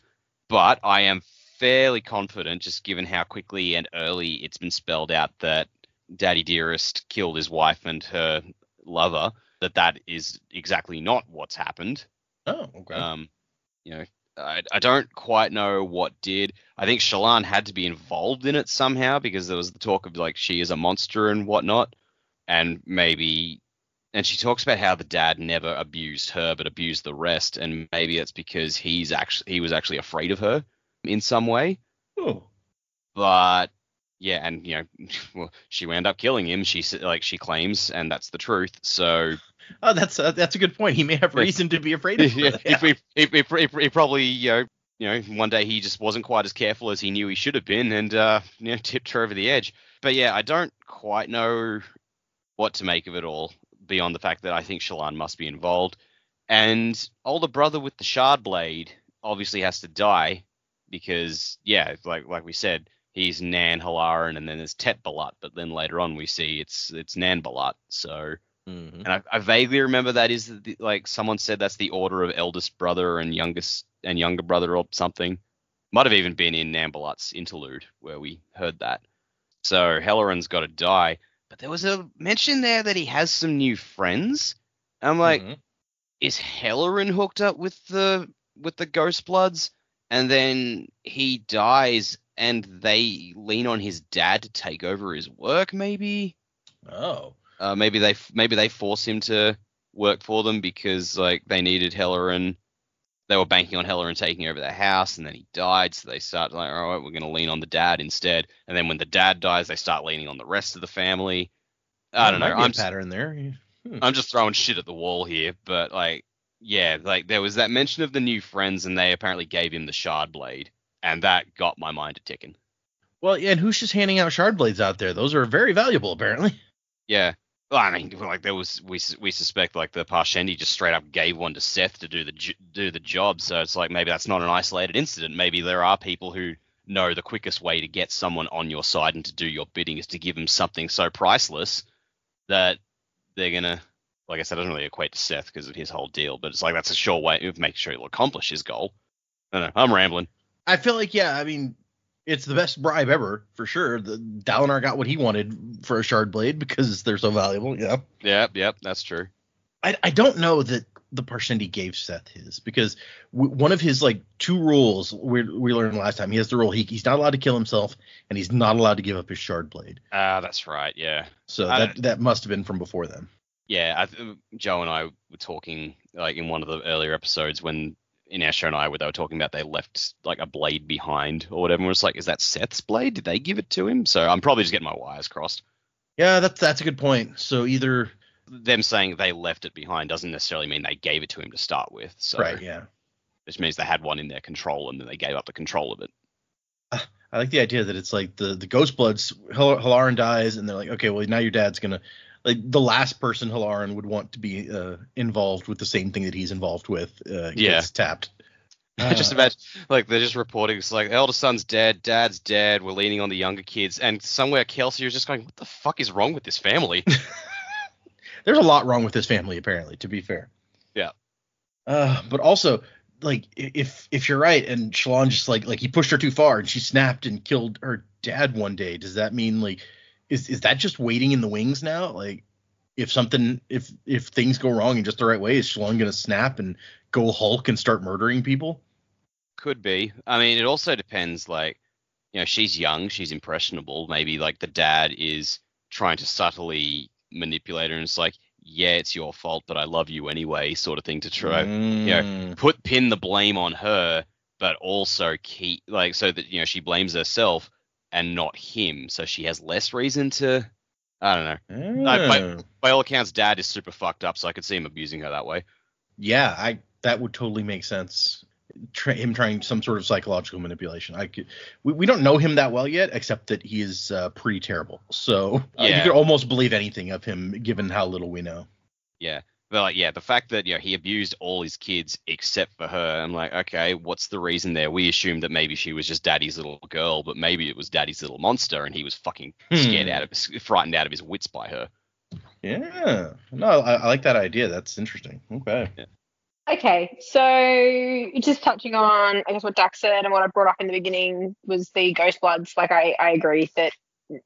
but I am fairly confident, just given how quickly and early it's been spelled out that Daddy Dearest killed his wife and her lover, that is exactly not what's happened. Oh, okay. I don't quite know what did. I think Shallan had to be involved in it somehow because there was the talk of like she is a monster and whatnot, and she talks about how the dad never abused her but abused the rest, and maybe it's because he was actually afraid of her in some way. Oh, but yeah, and well, she wound up killing him. She claims, and that's the truth. So. Oh, that's a good point. He may have reason to be afraid of her. Yeah. He probably, one day he just wasn't quite as careful as he knew he should have been, and tipped her over the edge. But yeah, I don't quite know what to make of it all beyond the fact that I think Shallan must be involved, and older brother with the shard blade obviously has to die because like we said, he's Nan Halaran, and then there's Tet Balut, but then later on we see it's Nan Balut, so. Mm-hmm. And I vaguely remember that is like someone said that's the order of eldest brother and younger brother or something. Might have even been in Nambalut's interlude where we heard that. So Helleran's got to die, but there was a mention there that he has some new friends. I'm like, is Helleran hooked up with the Ghost Bloods, and then he dies, and they lean on his dad to take over his work? Maybe. Oh. Maybe they force him to work for them because like they needed Helleran. They were banking on Helleran taking over their house, and then he died, so they start like, all right, we're going to lean on the dad instead. And then when the dad dies, they start leaning on the rest of the family. I don't know. I'm pattern there. I'm just throwing shit at the wall here, but like, yeah, like there was that mention of the new friends, and they apparently gave him the shard blade, and that got my mind a ticking. Well, yeah, and who's just handing out shard blades out there? Those are very valuable, apparently. Yeah. Well, I mean, like we suspect like the Parshendi just straight up gave one to Seth to do the job. So it's like maybe that's not an isolated incident. Maybe there are people who know the quickest way to get someone on your side and to do your bidding is to give them something so priceless that they're gonna, like I said, it doesn't really equate to Seth because of his whole deal, but it's like that's a sure way of making sure he'll accomplish his goal. I don't know. I'm rambling. I feel like, yeah, I mean, it's the best bribe ever, for sure. The Dalinar got what he wanted for a shard blade because they're so valuable. Yeah. Yep, that's true. I don't know that the Parshendi gave Seth his because one of his like 2 rules we learned last time. He has the rule he's not allowed to kill himself and he's not allowed to give up his shard blade. That's right. Yeah. So that must have been from before then. Yeah, Joe and I were talking like in one of the earlier episodes when. In Asher and I, where they were talking about they left like a blade behind or whatever. And we're just like, is that Seth's blade? Did they give it to him? So I'm probably just getting my wires crossed. Yeah, that's a good point. So either them saying they left it behind doesn't necessarily mean they gave it to him to start with. So right, yeah. Which means they had one in their control and then they gave up the control of it. I like the idea that it's like the Ghost Bloods, Halaran dies, and they're like, okay, well now your dad's gonna like the last person Halaran would want to be involved with the same thing that he's involved with gets tapped. Just imagine, like, they're just reporting, it's like, elder son's dead, dad's dead, we're leaning on the younger kids, and somewhere Kelsey is just going, what the fuck is wrong with this family? There's a lot wrong with this family, apparently, to be fair. Yeah. But also, like, if you're right, and Shallan just, like he pushed her too far, and she snapped and killed her dad one day, does that mean, like, is that just waiting in the wings now? Like, if things go wrong in just the right way, is Shallan going to snap and go Hulk and start murdering people? Could be. I mean, it also depends, like, she's young, she's impressionable. Maybe, like, the dad is trying to subtly manipulate her, and it's like, yeah, it's your fault, but I love you anyway, sort of thing to try, pin the blame on her, but also keep, like, so that, she blames herself and not him, so she has less reason to, I don't know. By all accounts, dad is super fucked up, so I could see him abusing her that way. Yeah, that would totally make sense. Him trying some sort of psychological manipulation. We don't know him that well yet, except that he is pretty terrible. So you could almost believe anything of him, given how little we know. Yeah, but like, the fact that he abused all his kids except for her, I'm like, okay, what's the reason there? We assumed that maybe she was just daddy's little girl, but maybe it was daddy's little monster, and he was fucking frightened out of his wits by her. Yeah, no, I like that idea. That's interesting. Okay. Yeah. Okay, so just touching on, I guess, what Dac said and what I brought up in the beginning was the Ghost Bloods. Like, I agree that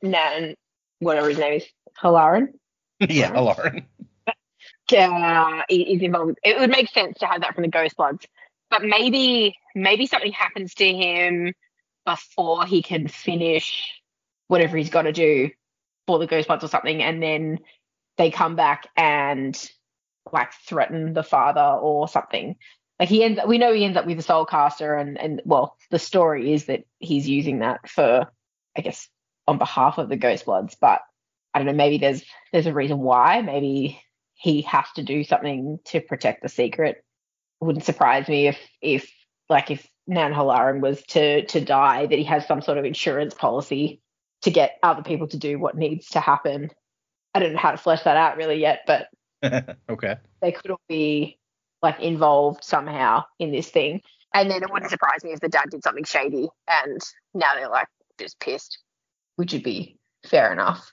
Nan, whatever his name is, Halaran? Yeah, Halaran. Is involved. It would make sense to have that from the Ghost Bloods. But maybe something happens to him before he can finish whatever he's got to do for the Ghost Bloods or something, and then they come back and, like, threaten the father or something. Like, we know he ends up with the soul caster, and well, the story is that he's using that for, I guess, on behalf of the Ghost Bloods, but I don't know, maybe there's a reason why. Maybe he has to do something to protect the secret. It wouldn't surprise me if Nan Halaran was to die, that he has some sort of insurance policy to get other people to do what needs to happen. I don't know how to flesh that out really yet, but okay. They could all be, like, involved somehow in this thing. And then it wouldn't surprise me if the dad did something shady and now they're, like, just pissed, which would be fair enough.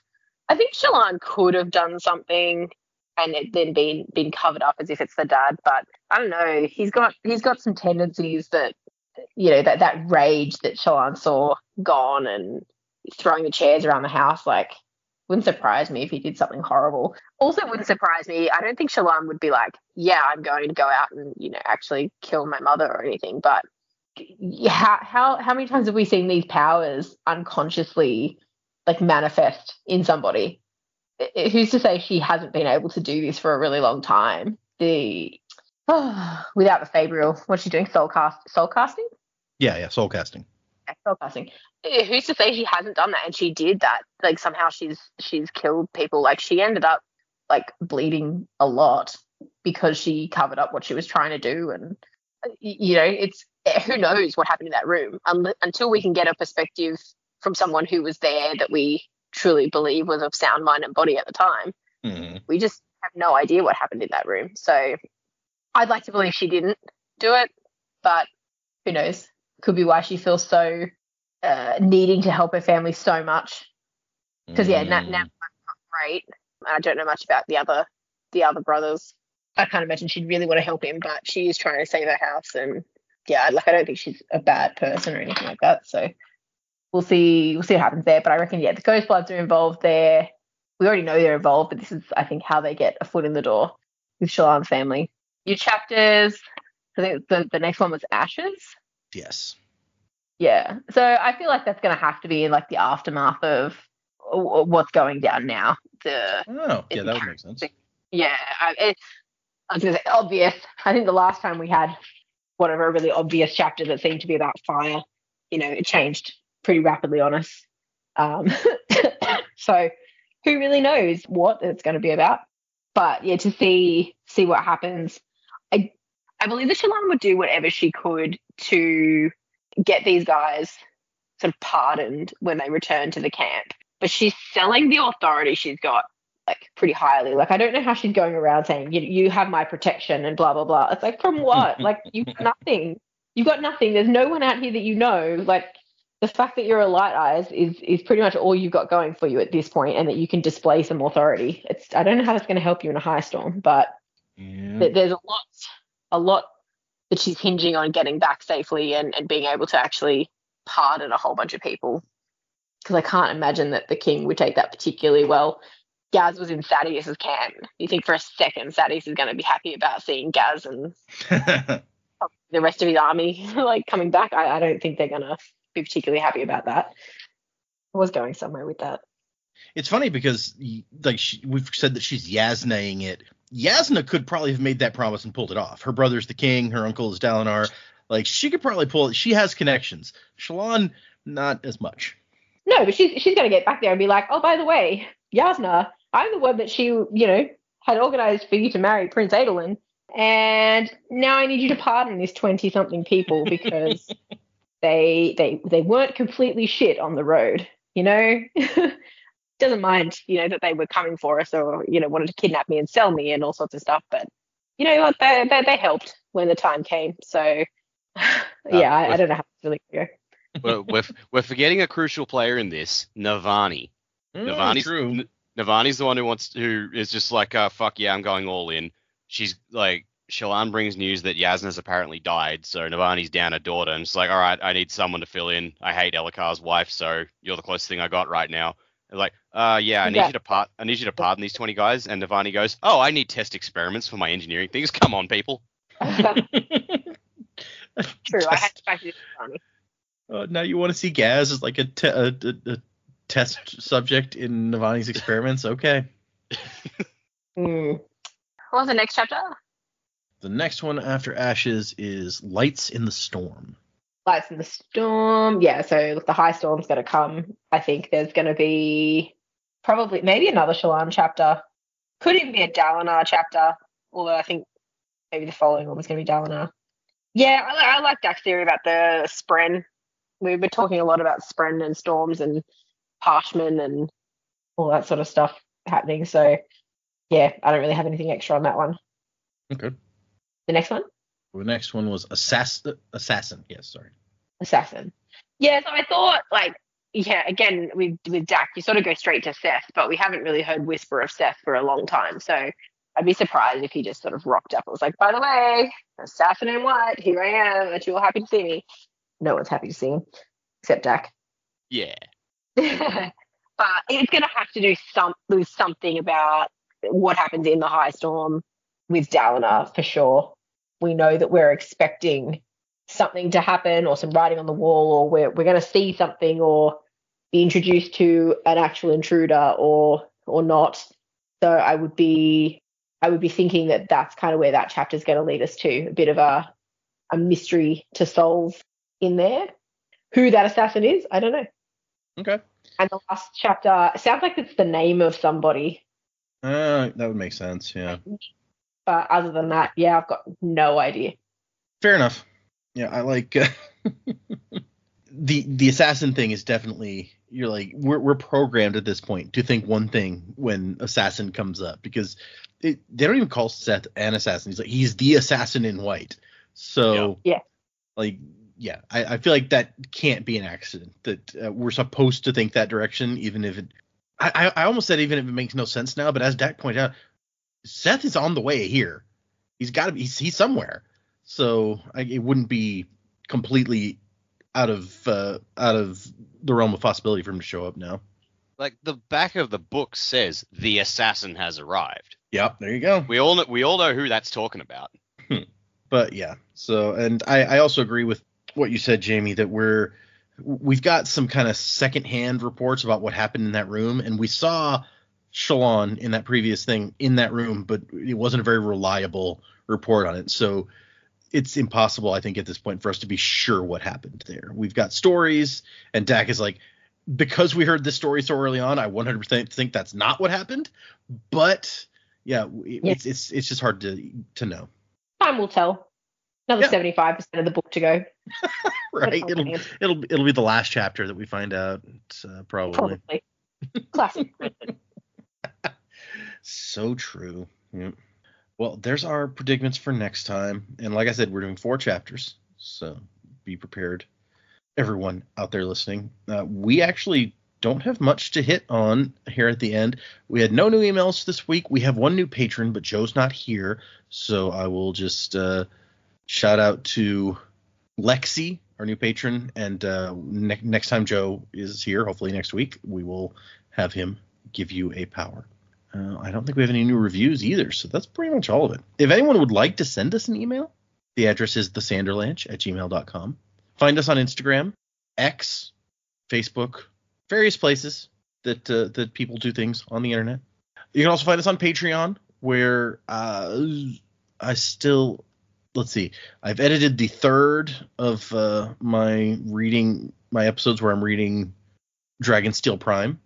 I think Shallan could have done something and it then been covered up as if it's the dad, but I don't know. He's got some tendencies that, that rage that Shallan saw gone, and throwing the chairs around the house, like, wouldn't surprise me if he did something horrible. Also wouldn't surprise me, I don't think Shallan would be like, yeah, I'm going to go out and, actually kill my mother or anything. But how many times have we seen these powers unconsciously, like, manifest in somebody? Who's to say she hasn't been able to do this for a really long time? Without the Fabrial, what's she doing? Soul casting? Yeah, soul casting. Spellcasting. Who's to say she hasn't done that? And she did that. Like, somehow she's killed people. Like, she ended up, like, bleeding a lot because she covered up what she was trying to do. And it's, who knows what happened in that room until we can get a perspective from someone who was there that we truly believe was of sound mind and body at the time. Mm-hmm. We just have no idea what happened in that room. So I'd like to believe she didn't do it, but who knows? Could be why she feels so needing to help her family so much. Because Nat's not great. I don't know much about the other brothers. I can't imagine she'd really want to help him, but she is trying to save her house, and I don't think she's a bad person or anything like that. So we'll see what happens there. But I reckon the Ghost Bloods are involved there. We already know they're involved, but this is, I think, how they get a foot in the door with Shallan's family. Your chapters, I think the next one was Ashes. Yes. Yeah. So I feel like that's going to have to be in, like, the aftermath of what's going down now. That would make sense. Yeah. I was going to say obvious. I think the last time we had a really obvious chapter that seemed to be about fire, it changed pretty rapidly on us. So who really knows what it's going to be about? But to see what happens. I believe that Shallan would do whatever she could to get these guys sort of pardoned when they return to the camp. But she's selling the authority she's got like pretty highly. Like, I don't know how she's going around saying, you have my protection and blah, blah, blah. It's like, from what? Like, you've got nothing. You've got nothing. There's no one out here that you know. Like, the fact that you're a Light Eyes is pretty much all you've got going for you at this point, and that you can display some authority. I don't know how that's going to help you in a high storm, but there's a lot that she's hinging on getting back safely and being able to actually pardon a whole bunch of people. Because I can't imagine that the king would take that particularly well. Gaz was in Thaddeus's camp. You think for a second Thaddeus is going to be happy about seeing Gaz and the rest of his army like coming back? I don't think they're going to be particularly happy about that. I was going somewhere with that. It's funny because like we've said that she's Yasnaing it. Yasna could probably have made that promise and pulled it off. Her brother's the king. Her uncle is Dalinar. Like, she could probably pull it. She has connections. Shallan, not as much. No, but she's going to get back there and be like, oh, by the way, Yasna, I'm the one that she, had organized for you to marry Prince Adolin. And now I need you to pardon these 20-something people because they weren't completely shit on the road, Doesn't mind, that they were coming for us or, wanted to kidnap me and sell me and all sorts of stuff. But you know what? They helped when the time came. So, I don't know how to really go. Well, we're forgetting a crucial player in this, Navani. Navani's the one who is just like, fuck yeah, I'm going all in. She's like, Shallan brings news that Yasna's apparently died, so Navani's down her daughter, and it's like, all right, I need someone to fill in. I hate Ellikar's wife, so you're the closest thing I got right now. And like, I need you to pardon these 20 guys. And Navani goes, oh, I need test experiments for my engineering things. Come on, people. True, I had to practice Navani. Now you want to see Gaz as like a test subject in Navani's experiments? Okay. What was the next chapter? The next one after Ashes is Lights in the Storm. Lights in the Storm. Yeah, so the high storm's going to come. I think there's going to be probably maybe another Shallan chapter. Could even be a Dalinar chapter, although I think maybe the following one was going to be Dalinar. Yeah, I like Dac's theory about the Spren. We've been talking a lot about Spren and storms and Parchment and all that sort of stuff happening. So, yeah, I don't really have anything extra on that one. Okay. The next one? The next one was Assassin. Yes, sorry. Assassin. Yeah, so I thought, again, with Dac, you sort of go straight to Seth, but we haven't really heard whisper of Seth for a long time. So I'd be surprised if he just sort of rocked up and was like, by the way, Assassin in white, here I am, that you're all happy to see me. No one's happy to see him, except Dac. Yeah. But it's going to have to do something about what happens in the high storm with Dalinar, for sure. We know that we're expecting something to happen or some writing on the wall, or we're going to see something or be introduced to an actual intruder or not. So I would be thinking that that's kind of where that chapter is going to lead us to, a bit of a mystery to solve in there. Who that assassin is, I don't know. Okay. And the last chapter sounds like it's the name of somebody. That would make sense, yeah. But other than that, yeah, I've got no idea. Fair enough. Yeah, I like the assassin thing is definitely, you're like, we're programmed at this point to think one thing when assassin comes up, because they don't even call Seth an assassin. He's the assassin in white. So yeah. I feel like that can't be an accident, that we're supposed to think that direction, even if it, I almost said even if it makes no sense now, but as Dac pointed out, Seth is on the way here. He's got to be, he's somewhere. So it wouldn't be completely out of the realm of possibility for him to show up now. Like, the back of the book says the assassin has arrived. Yep, there you go. We all know who that's talking about. But yeah, so, and I also agree with what you said, Jamie, that we've got some kind of secondhand reports about what happened in that room, and we saw Shallan in that previous thing in that room, but it wasn't a very reliable report on it. So it's impossible, I think, at this point for us to be sure what happened there. We've got stories, and Dac is like, because we heard this story so early on, I 100% think that's not what happened. But yeah, it's just hard to know. Time will tell. Another 75% of the book to go. Right. It'll be the last chapter that we find out. Probably. Classic. So true. Yeah. Well, there's our predicaments for next time. And like I said, we're doing 4 chapters. So be prepared, everyone out there listening. We actually don't have much to hit on here at the end. We had no new emails this week. We have one new patron, but Joe's not here. So I will just shout out to Lexi, our new patron. And next time Joe is here, hopefully next week, we will have him give you a power. I don't think we have any new reviews either, so that's pretty much all of it. If anyone would like to send us an email, the address is thesanderlanche@gmail.com. Find us on Instagram, X, Facebook, various places that people do things on the internet. You can also find us on Patreon, where let's see, I've edited the 3rd of my episodes where I'm reading Dragonsteel Prime.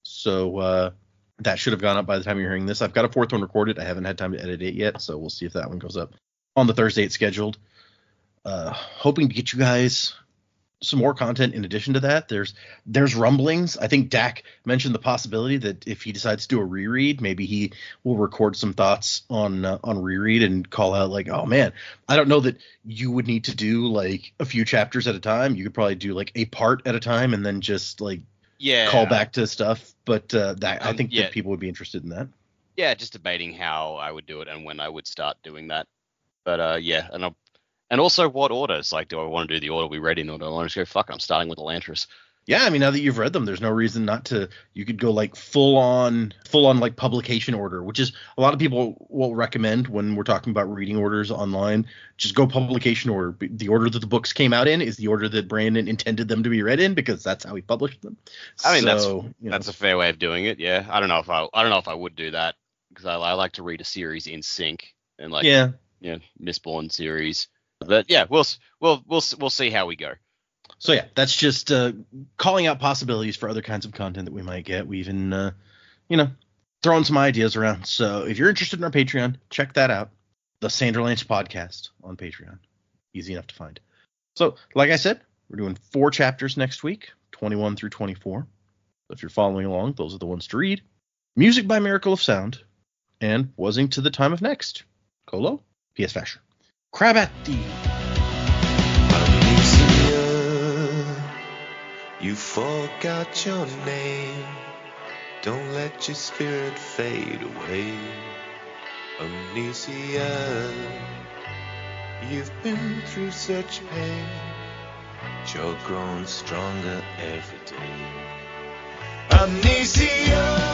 So that should have gone up by the time you're hearing this. I've got a 4th one recorded. I haven't had time to edit it yet, so we'll see if that one goes up on the Thursday it's scheduled. Hoping to get you guys some more content in addition to that. There's rumblings. I think Dac mentioned the possibility that if he decides to do a reread, maybe he will record some thoughts on reread and call out like, oh man, I don't know that you would need to do like a few chapters at a time. You could probably do like a part at a time and then just like call back to stuff. But I think that people would be interested in that. Yeah, just debating how I would do it and when I would start doing that. But and also what orders? Like, do I want to do the order we read in, or do I want to just go, fuck, I'm starting with Elantris? Yeah, I mean, now that you've read them, there's no reason not to. You could go like full on like publication order, which is a lot of people will recommend when we're talking about reading orders online. Just go publication order. The order that the books came out in is the order that Brandon intended them to be read in, because that's how he published them. I mean, that's a fair way of doing it. Yeah, I don't know if I would do that, because I like to read a series in sync and like Mistborn series. But yeah, we'll see how we go. So yeah, that's just calling out possibilities for other kinds of content that we might get. We even throwing some ideas around. So if you're interested in our Patreon, check that out. The Sanderlanche podcast on Patreon. Easy enough to find. So like I said, we're doing 4 chapters next week, 21 through 24. So if you're following along, those are the ones to read. Music by Miracle of Sound, and Wasing to the Time of Next. Colo, P.S. Fasher. Crab at thee. You forgot your name. Don't let your spirit fade away. Amnesia, you've been through such pain. You're growing stronger every day. Amnesia.